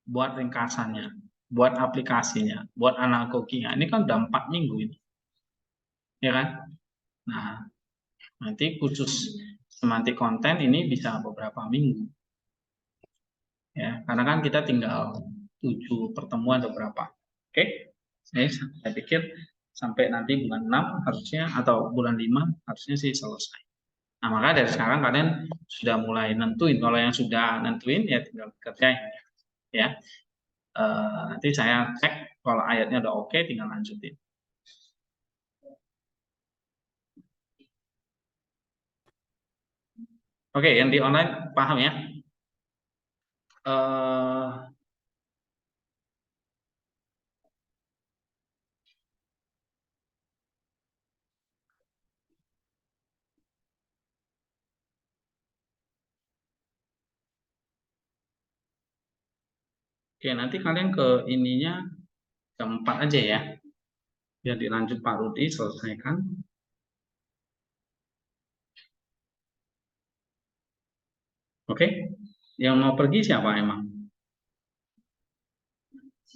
Buat ringkasannya, buat aplikasinya, buat analoginya. Ini kan udah 4 minggu ini. Ya kan? Nah, nanti khusus semantik konten ini bisa beberapa minggu. Ya, karena kan kita tinggal 7 pertemuan atau berapa. Oke? Saya pikir sampai nanti bulan 6 harusnya atau bulan 5 harusnya sih selesai. Nah, maka dari sekarang kalian sudah mulai nentuin. Kalau yang sudah nentuin ya tinggal kerjain. Ya. Nanti saya cek kalau ayatnya udah oke, tinggal lanjutin. Oke, yang di online paham ya? Oke, nanti kalian ke ininya jam 4 aja ya. Biar dilanjut Pak Rudi, selesaikan. Oke, yang mau pergi siapa emang?